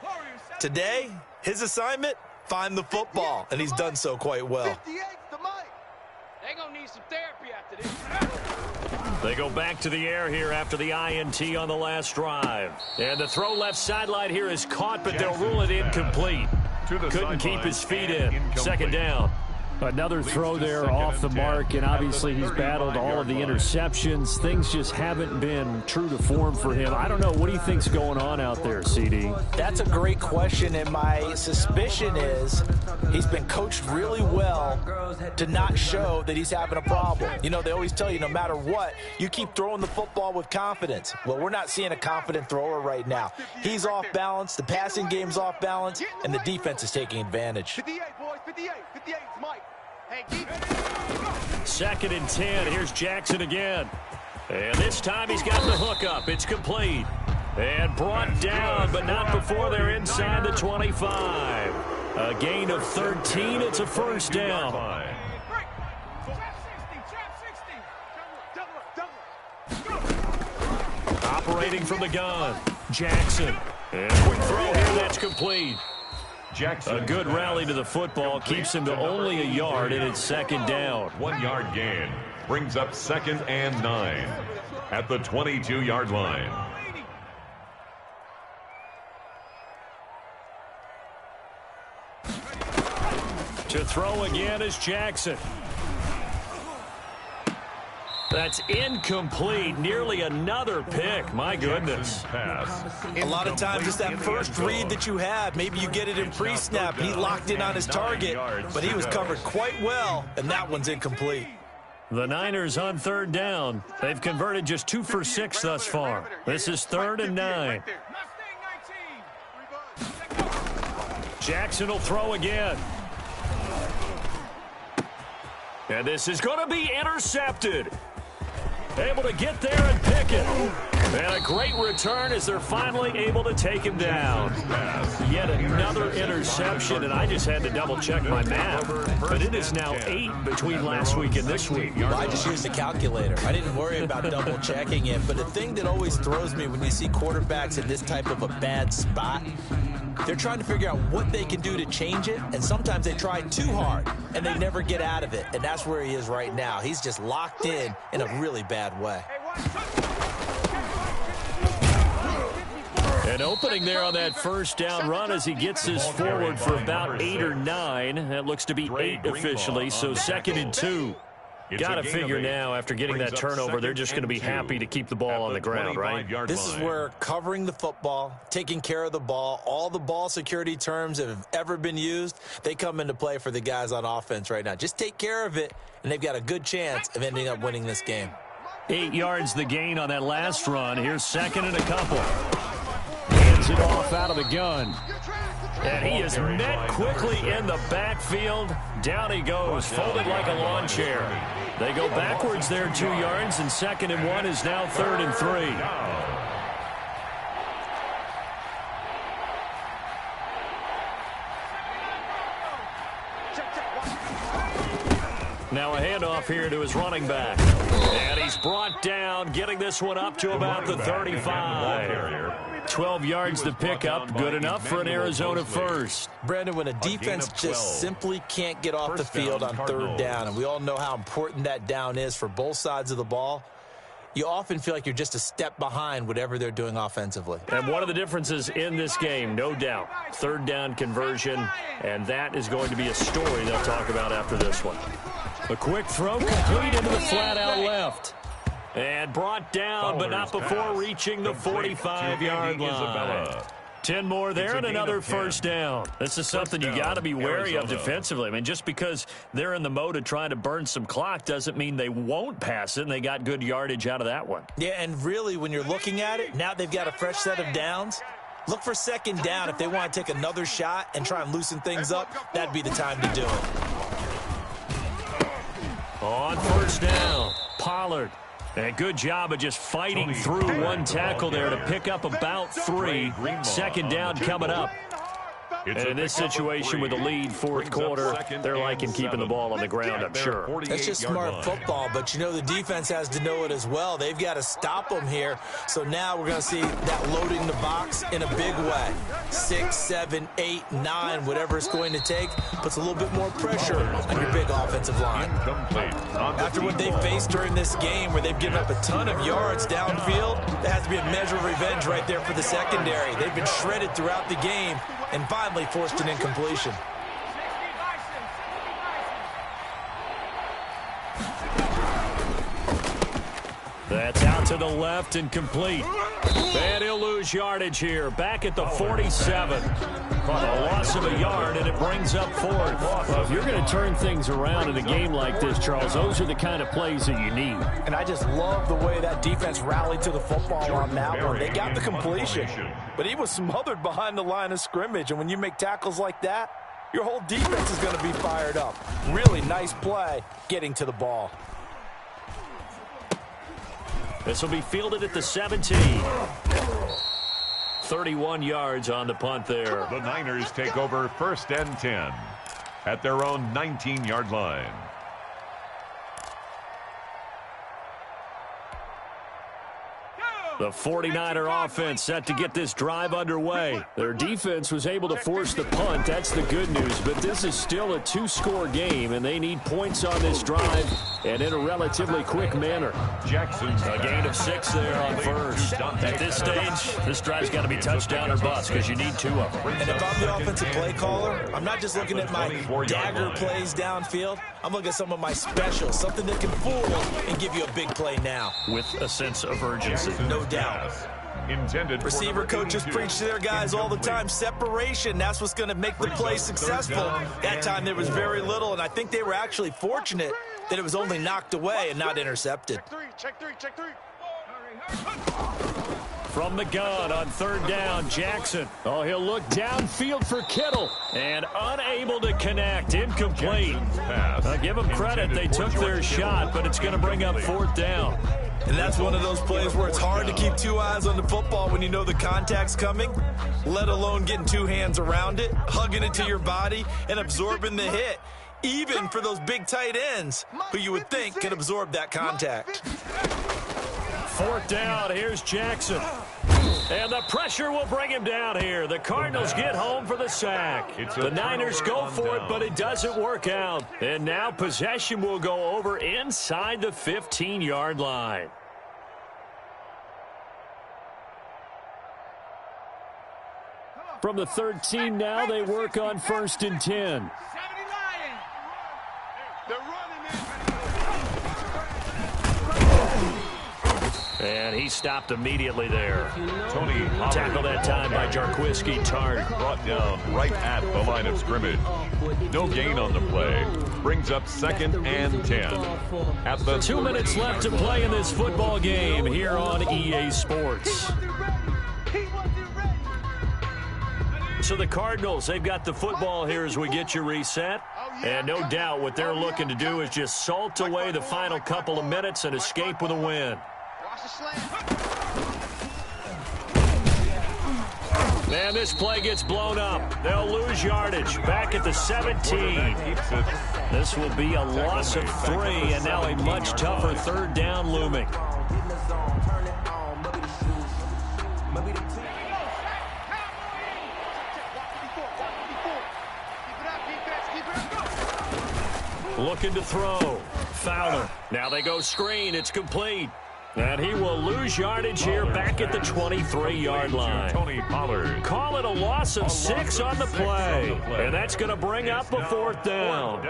Today, his assignment, find the football, and he's done so quite well. They're going to need some therapy after this. They go back to the air here after the INT on the last drive. And the throw left sideline here is caught, but they'll rule it incomplete. Couldn't keep his feet in. Second down. Another throw there off the mark, and obviously he's battled all of the interceptions. Things just haven't been true to form for him. I don't know. What do you think's going on out there, CD? That's a great question, and my suspicion is he's been coached really well to not show that he's having a problem. You know, they always tell you no matter what, you keep throwing the football with confidence. Well, we're not seeing a confident thrower right now. He's off balance, the passing game's off balance, and the defense is taking advantage. 58, boys, 58. 58's Mike. Hey, 2nd and 10. Here's Jackson again. And this time he's got the hookup. It's complete. And brought down, but not before they're inside the 25. A gain of 13. It's a first down. Operating from the gun. Jackson. And quick throw here. That's complete. Jackson. A good rally to the football keeps him to only a yard, and it's second down. 1 yard gain brings up 2nd and 9 at the 22-yard line. To throw again is Jackson. That's incomplete. Nearly another pick. My goodness. A lot of times it's that first read that you have. Maybe you get it in pre-snap. He locked in on his target, but he was covered quite well, and that one's incomplete. The Niners on 3rd down. They've converted just 2 for 6 thus far. This is 3rd and 9. Jackson will throw again. And this is going to be intercepted. Able to get there and pick it. And a great return as they're finally able to take him down. Yet another interception, and I just had to double-check my math. But it is now 8 between last week and this week. Well, I just used the calculator. I didn't worry about double-checking it. But the thing that always throws me when you see quarterbacks in this type of a bad spot, they're trying to figure out what they can do to change it, and sometimes they try too hard, and they never get out of it. And that's where he is right now. He's just locked in a really bad way. An opening there on that first down run as he gets this forward for about 8 or 9. That looks to be 8 officially, so 2nd and 2. Got to figure now, after getting that turnover, they're just going to be happy to keep the ball on the ground, right? This is where covering the football, taking care of the ball, all the ball security terms that have ever been used, they come into play for the guys on offense right now. Just take care of it, and they've got a good chance of ending up winning this game. 8 yards the gain on that last run. Here's 2nd and a couple. Hands it off out of the gun. And he is met quickly in the backfield. Down he goes, folded like a lawn chair. They go backwards there 2 yards, and 2nd and 1 is now 3rd and 3. Now a handoff here to his running back. And he's brought down, getting this one up to about the 35. 12 yards to pick up, good enough for an Arizona first. Brandon, when a defense just simply can't get off the field on 3rd down, and we all know how important that down is for both sides of the ball, you often feel like you're just a step behind whatever they're doing offensively. And one of the differences in this game, no doubt, 3rd down conversion, and that is going to be a story they'll talk about after this one. A quick throw complete into the flat out left. And brought down, but not before reaching the 45-yard line. 10 more there and another first down. This is something you got to be wary of defensively. I mean, just because they're in the mode of trying to burn some clock doesn't mean they won't pass it, and they got good yardage out of that one. Yeah, and really, when you're looking at it, now they've got a fresh set of downs. Look for 2nd down. If they want to take another shot and try and loosen things up, that'd be the time to do it. On 1st down, Pollard. And a good job of just fighting through one tackle there to pick up about 3. 2nd down coming up. And in this situation with a lead, 4th quarter, they're liking keeping the ball on the ground, I'm sure. That's just smart football, but you know the defense has to know it as well. They've got to stop them here. So now we're going to see that loading the box in a big way. 6, 7, 8, 9, whatever it's going to take, puts a little bit more pressure on your big offensive line. After what they faced during this game where they've given up a ton of yards downfield, there has to be a measure of revenge right there for the secondary. They've been shredded throughout the game and finally forced an incompletion. That's out to the left and complete. And he'll lose yardage here. Back at the 47. A loss of a yard, and it brings up 4th. Well, if you're going to turn things around in a game like this, Charles, those are the kind of plays that you need. And I just love the way that defense rallied to the football on that one. They got the completion, but he was smothered behind the line of scrimmage. And when you make tackles like that, your whole defense is going to be fired up. Really nice play getting to the ball. This will be fielded at the 17. 31 yards on the punt there. The Niners take over 1st and 10 at their own 19-yard line. The 49er offense set to get this drive underway. Their defense was able to force the punt. That's the good news. But this is still a 2-score game, and they need points on this drive and in a relatively quick manner. Jackson's a gain of 6 there on 1st. At this stage, this drive's got to be touchdown or bust because you need 2 of them. And if I'm the offensive play caller, I'm not just looking at my dagger plays downfield. I'm looking at some of my specials, something that can fool and give you a big play now. With a sense of urgency. No doubt. Receiver coaches preach to their guys all the time. Separation, that's what's going to make the play successful. That time there was very little, and I think they were actually fortunate that it was only knocked away and not intercepted. Check three. From the gun on 3rd down, Jackson. Oh, he'll look downfield for Kittle. And unable to connect. Incomplete. Give them credit. They took their shot, but it's going to bring up 4th down. And that's one of those plays where it's hard to keep 2 eyes on the football when you know the contact's coming, let alone getting 2 hands around it, hugging it to your body, and absorbing the hit, even for those big tight ends who you would think can absorb that contact. 4th down, here's Jackson. And the pressure will bring him down here. The Cardinals get home for the sack. The Niners go for it, but it doesn't work out. And now possession will go over inside the 15-yard line. From the 13 now, they work on 1st and 10. And he stopped immediately there. Tony tackled that time by Jarquiski Tart. Brought down right at the line of scrimmage. No gain on the play. Brings up 2nd and 10. At the 2 minutes left to play in this football game here on EA Sports. So the Cardinals, they've got the football here as we get you reset. And no doubt what they're looking to do is just salt away the final couple of minutes and escape with a win. Man, this play gets blown up. They'll lose yardage. Back at the 17. This will be a loss of 3, and now a much tougher third down looming. Looking to throw. Fowler. Now they go screen. It's complete. And he will lose yardage here back at the 23-yard line. Call it a loss of 6 on the play. And that's going to bring up a 4th down.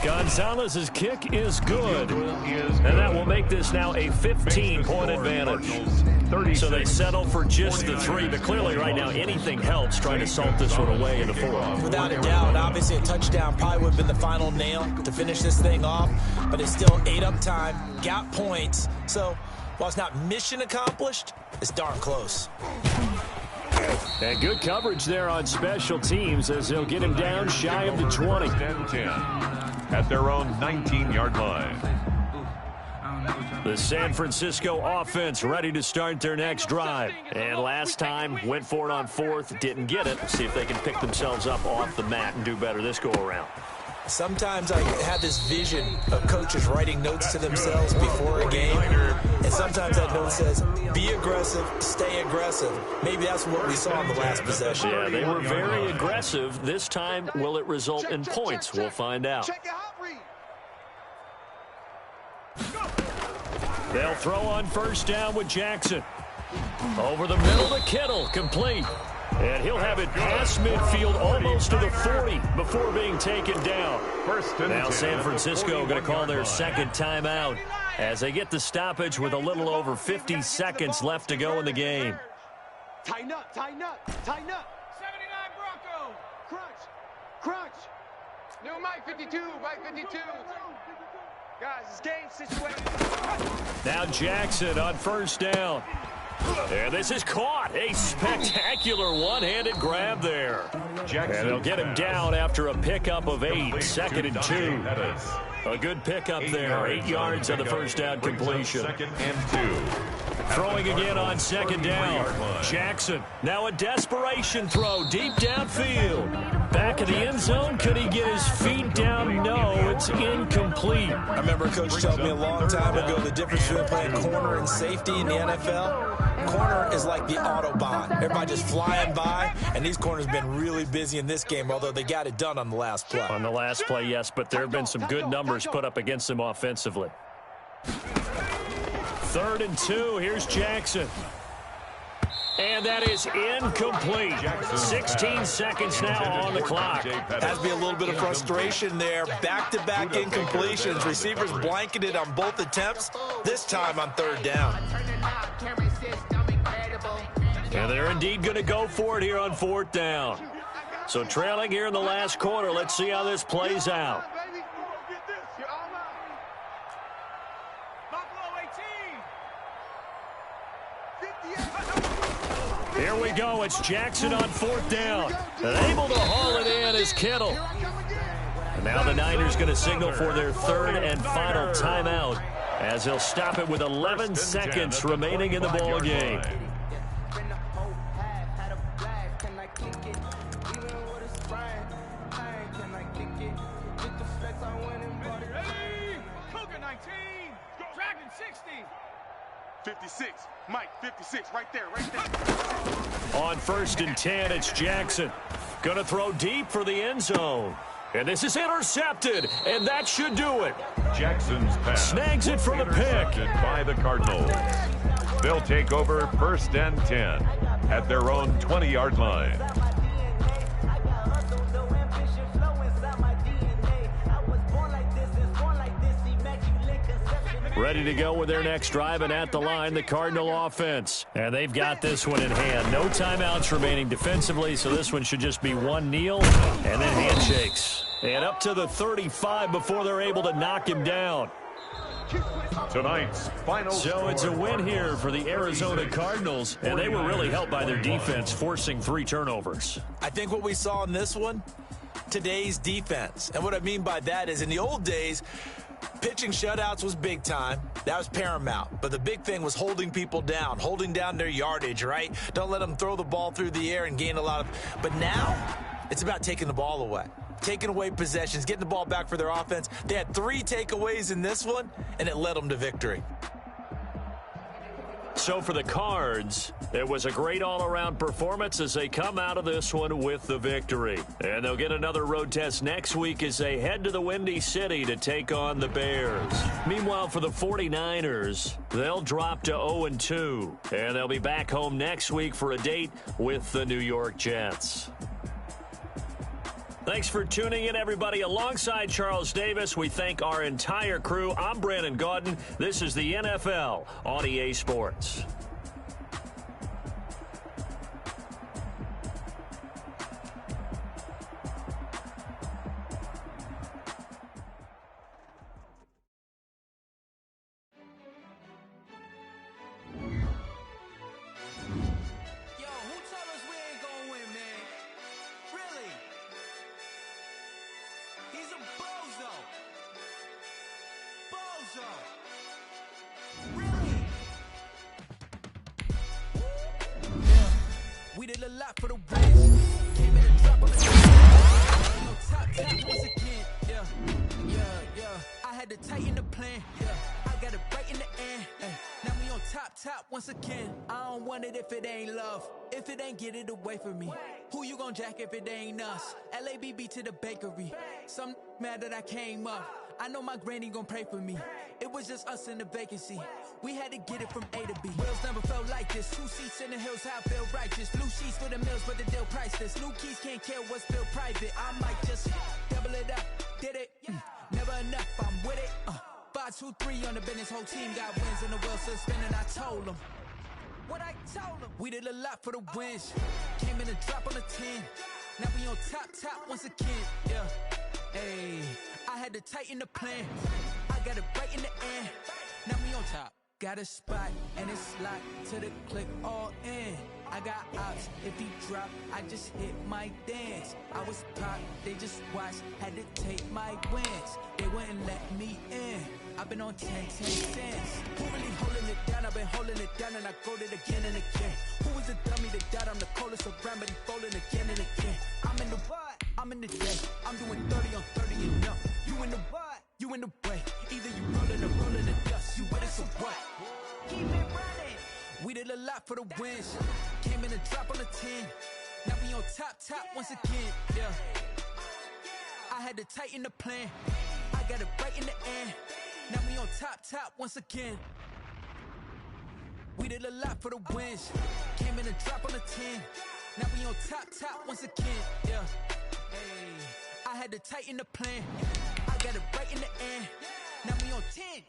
Gonzalez's kick is good. And that will make this now a 15-point advantage. So they settle for just the 3. But clearly right now anything helps trying to salt this one away in the 4th. Without a doubt. Obviously a touchdown probably would have been the final nail to finish this thing off. But it's still ate up time, got points. So while it's not mission accomplished, it's darn close. And good coverage there on special teams as they'll get him down shy of the 20. 10-10 at their own 19-yard line. The San Francisco offense ready to start their next drive. And last time, went for it on 4th, didn't get it. See if they can pick themselves up off the mat and do better this go-around. Sometimes I have this vision of coaches writing notes to themselves before a game. And sometimes that note says, be aggressive, stay aggressive. Maybe that's what we saw in the last possession. Yeah, they were very aggressive. This time, will it result in points? We'll find out. They'll throw on 1st down with Jackson. Over the middle to Kittle, complete. And he'll have it past midfield almost to the 40 before being taken down. Now San Francisco going to call their 2nd timeout as they get the stoppage with a little over 50 seconds left to go in the game. Tighten up, tighten up, tighten up. 79 Bronco. Crunch, crunch. New Mike 52, Mike 52. Guys, it's game situation. Now Jackson on 1st down. And this is caught. A spectacular one-handed grab there. And they'll get him down after a pickup of 8. 2nd and 2. A good pickup there. 8 yards on the 1st down completion. 2nd and 2. Throwing again on 2nd down. Jackson. Now a desperation throw deep downfield. Back of the end zone. Could he get his feet down? No, it's incomplete. I remember a coach told me a long time ago the difference between playing corner and safety in the NFL. Corner is like the Autobahn. Everybody just flying by, and these corners have been really busy in this game, although they got it done on the last play. On the last play, yes, but there have been some good numbers put up against them offensively. 3rd and 2. Here's Jackson. And that is incomplete. 16 seconds now on the clock. Has to be a little bit of frustration there. Back-to-back incompletions. Receivers blanketed on both attempts, this time on 3rd down. And they're indeed going to go for it here on 4th down. So trailing here in the last quarter. Let's see how this plays out. Here we go. It's Jackson on 4th down. And able to haul it in is Kittle. And now the Niners going to signal for their 3rd and final timeout as they'll stop it with 11 seconds remaining in the ball game. Dragon 60. 56. Mike, 56. Right there, right there. On 1st and 10, it's Jackson. Going to throw deep for the end zone. And this is intercepted, and that should do it. Jackson's pass snags it for the pick by the Cardinals. They'll take over 1st and 10 at their own 20-yard line. Ready to go with their next drive, and at the line, the Cardinal offense. And they've got this one in hand. No timeouts remaining defensively, so this one should just be one kneel and then handshakes. And up to the 35 before they're able to knock him down. Tonight's final So it's a win here for the Arizona Cardinals, and they were really helped by their defense, forcing 3 turnovers. I think what we saw in this one, today's defense. And what I mean by that is in the old days, pitching shutouts was big time. That was paramount. But the big thing was holding people down, holding down their yardage, right? Don't let them throw the ball through the air and gain a lot of... But now, it's about taking the ball away. Taking away possessions, getting the ball back for their offense. They had 3 takeaways in this one, and it led them to victory. So for the Cards, it was a great all-around performance as they come out of this one with the victory. And they'll get another road test next week as they head to the Windy City to take on the Bears. Meanwhile, for the 49ers, they'll drop to 0-2. And they'll be back home next week for a date with the New York Jets. Thanks for tuning in, everybody. Alongside Charles Davis, we thank our entire crew. I'm Brandon Gaudin. This is the NFL on EA Sports. For the win, came in and dropped on the no top once again. Yeah. I had to tighten the plan. Yeah, I got it right in the end. Now we on top once again. I don't want it if it ain't love. If it ain't, get it away from me. Who you gon' jack if it ain't us? LABB to the bakery. Some mad that I came up. I know my granny gon' pray for me. It was just us in the vacancy. We had to get it from A to B. Wheels never felt like this. 2 seats in the hills, how I feel righteous. Blue sheets for the mills, but the deal priceless. New keys can't care what's still private. I might just double it up. Did it? Never enough, I'm with it. 5, 2, 3 on the business. Whole team got wins and the wheels still spinning. I told them what I told them. We did a lot for the wins. Came in and drop on the 10. Now we on top once again. Yeah. Hey, I had to tighten the plan. I got it right in the end. Now we on top. Got a spot and it's locked to the click all in. I got ops, if he drop, I just hit my dance. I was pop, they just watched, had to take my wins. They wouldn't let me in. I've been on 10 cents. Who really holding it down? I've been holding it down and I got it again and again. Who was the dummy that died? I'm the coldest around, but he falling again and again. I'm in the what? I'm in the day. I'm doing 30 on 30 and up. You in the what? You in the way. Either you rolling or rolling the dust. You with it, so what? Keep it running. We did a lot for the wins. Came in and drop on the 10. Now we on top once again. Yeah. I had to tighten the plan. I got it right in the end. Now we on top once again. We did a lot for the wins. Came in and drop on the 10. Now we on top once again. Yeah. Hey, I had to tighten the plan. I got it right in the end. Now we on 10.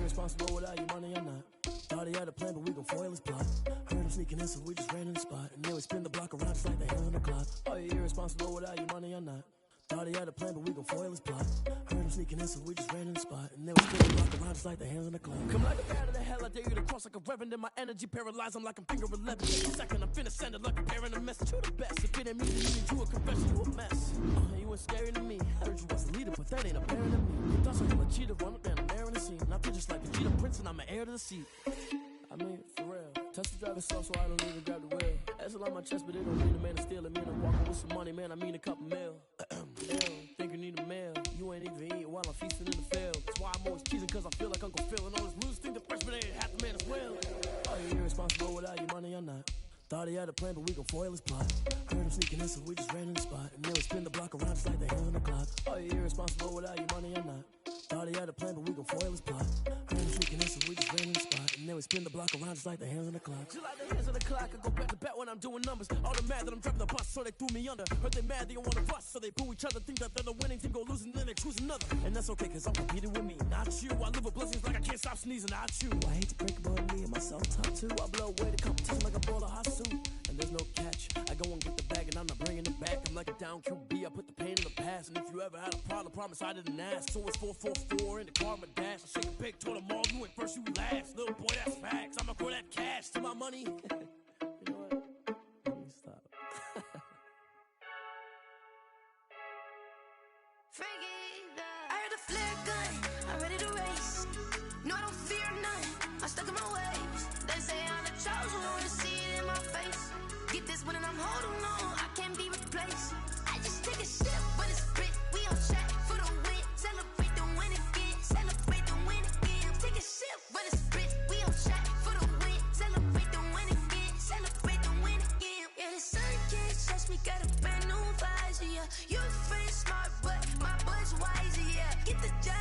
Responsible without your money or not. Thought he had a plan, but we gon' foil his plot. Heard him sneaking in, so we just ran in the spot. And then we spin the block around just like the hell on the clock. Are you irresponsible without your money or not? Thought he had a plan, but we gon' foil his plot. Heard him sneaking in, so we just ran in the spot. And then we spin the block around just like the hands on the clock. Come like a bat of the hell, I dare you to cross like a reverend. And my energy paralyzed, I'm like I'm finger 11. Every second I'm finna send it like a parent a message. You the best, if it ain't me, then you need to a confession, you a mess. You ain't scary to me. Heard you was the leader, but that ain't apparent to me. You thought I'm a cheater, run up down the air in the scene. I feel just like the Vegeta Prince, and I'm an heir to the seat. I mean, for real. Touch the driver's self, so I don't even grab the wheel. That's a lot on my chest, but it don't mean a man to steal it. Man, I'm walking with some money, man, I mean a couple mil. Think you need a meal. You ain't even eating while I'm feasting in the field. That's why I'm always cheesing, cause I feel like I'm Thought he had a plan, but we gon' foil his plot. Heard him sneaking in, so we just ran in the spot. And then we spin the block around just like the hell in the clock. Are you irresponsible without your money or not? Thought he had a plan, but we gon' foil his plot. Heard him sneaking in, so we just ran in the spot. And then we spin the block around just like the hands on the clock. Just like the hands on the clock, I go back to back when I'm doing numbers. All the mad that I'm driving the bus, so they threw me under. Heard they mad, they don't wanna bust, so they boo each other. Think that they're the winning team, go losing, then they choose another. And that's okay, cause I'm competing with me, not you. I live with blessings like I can't stop sneezing, I chew. I hate to break it, but me and myself top two. I blow away the competition like a ball of hot soup. And there's no catch, I go and get the bag and I'm not bringing it back. I'm like a down QB, I put the pain in the past. And if you ever had a problem, promise I didn't ask. So it's 444 in the car, my dash. I shake a big, told them all, you went first, you last. Little boy, that's facts, I'ma grow that cash to my money. You know what? Let me stop. I heard a flare gun, I'm ready to race. No, I don't fear none, I'm stuck in my ways. They say I'm the chosen one, to see it in my face. Get this one and I'm holding on, I can't be replaced. I just take a sip when it's split, we on track for the win. Celebrate the win again, celebrate the win again. Take a sip when it's split, we on track for the win. Celebrate the win again, celebrate the win again. Yeah, the sun can't touch me, got a brand new visor, yeah. You're friend smart, but my bud's wiser, yeah. Get the job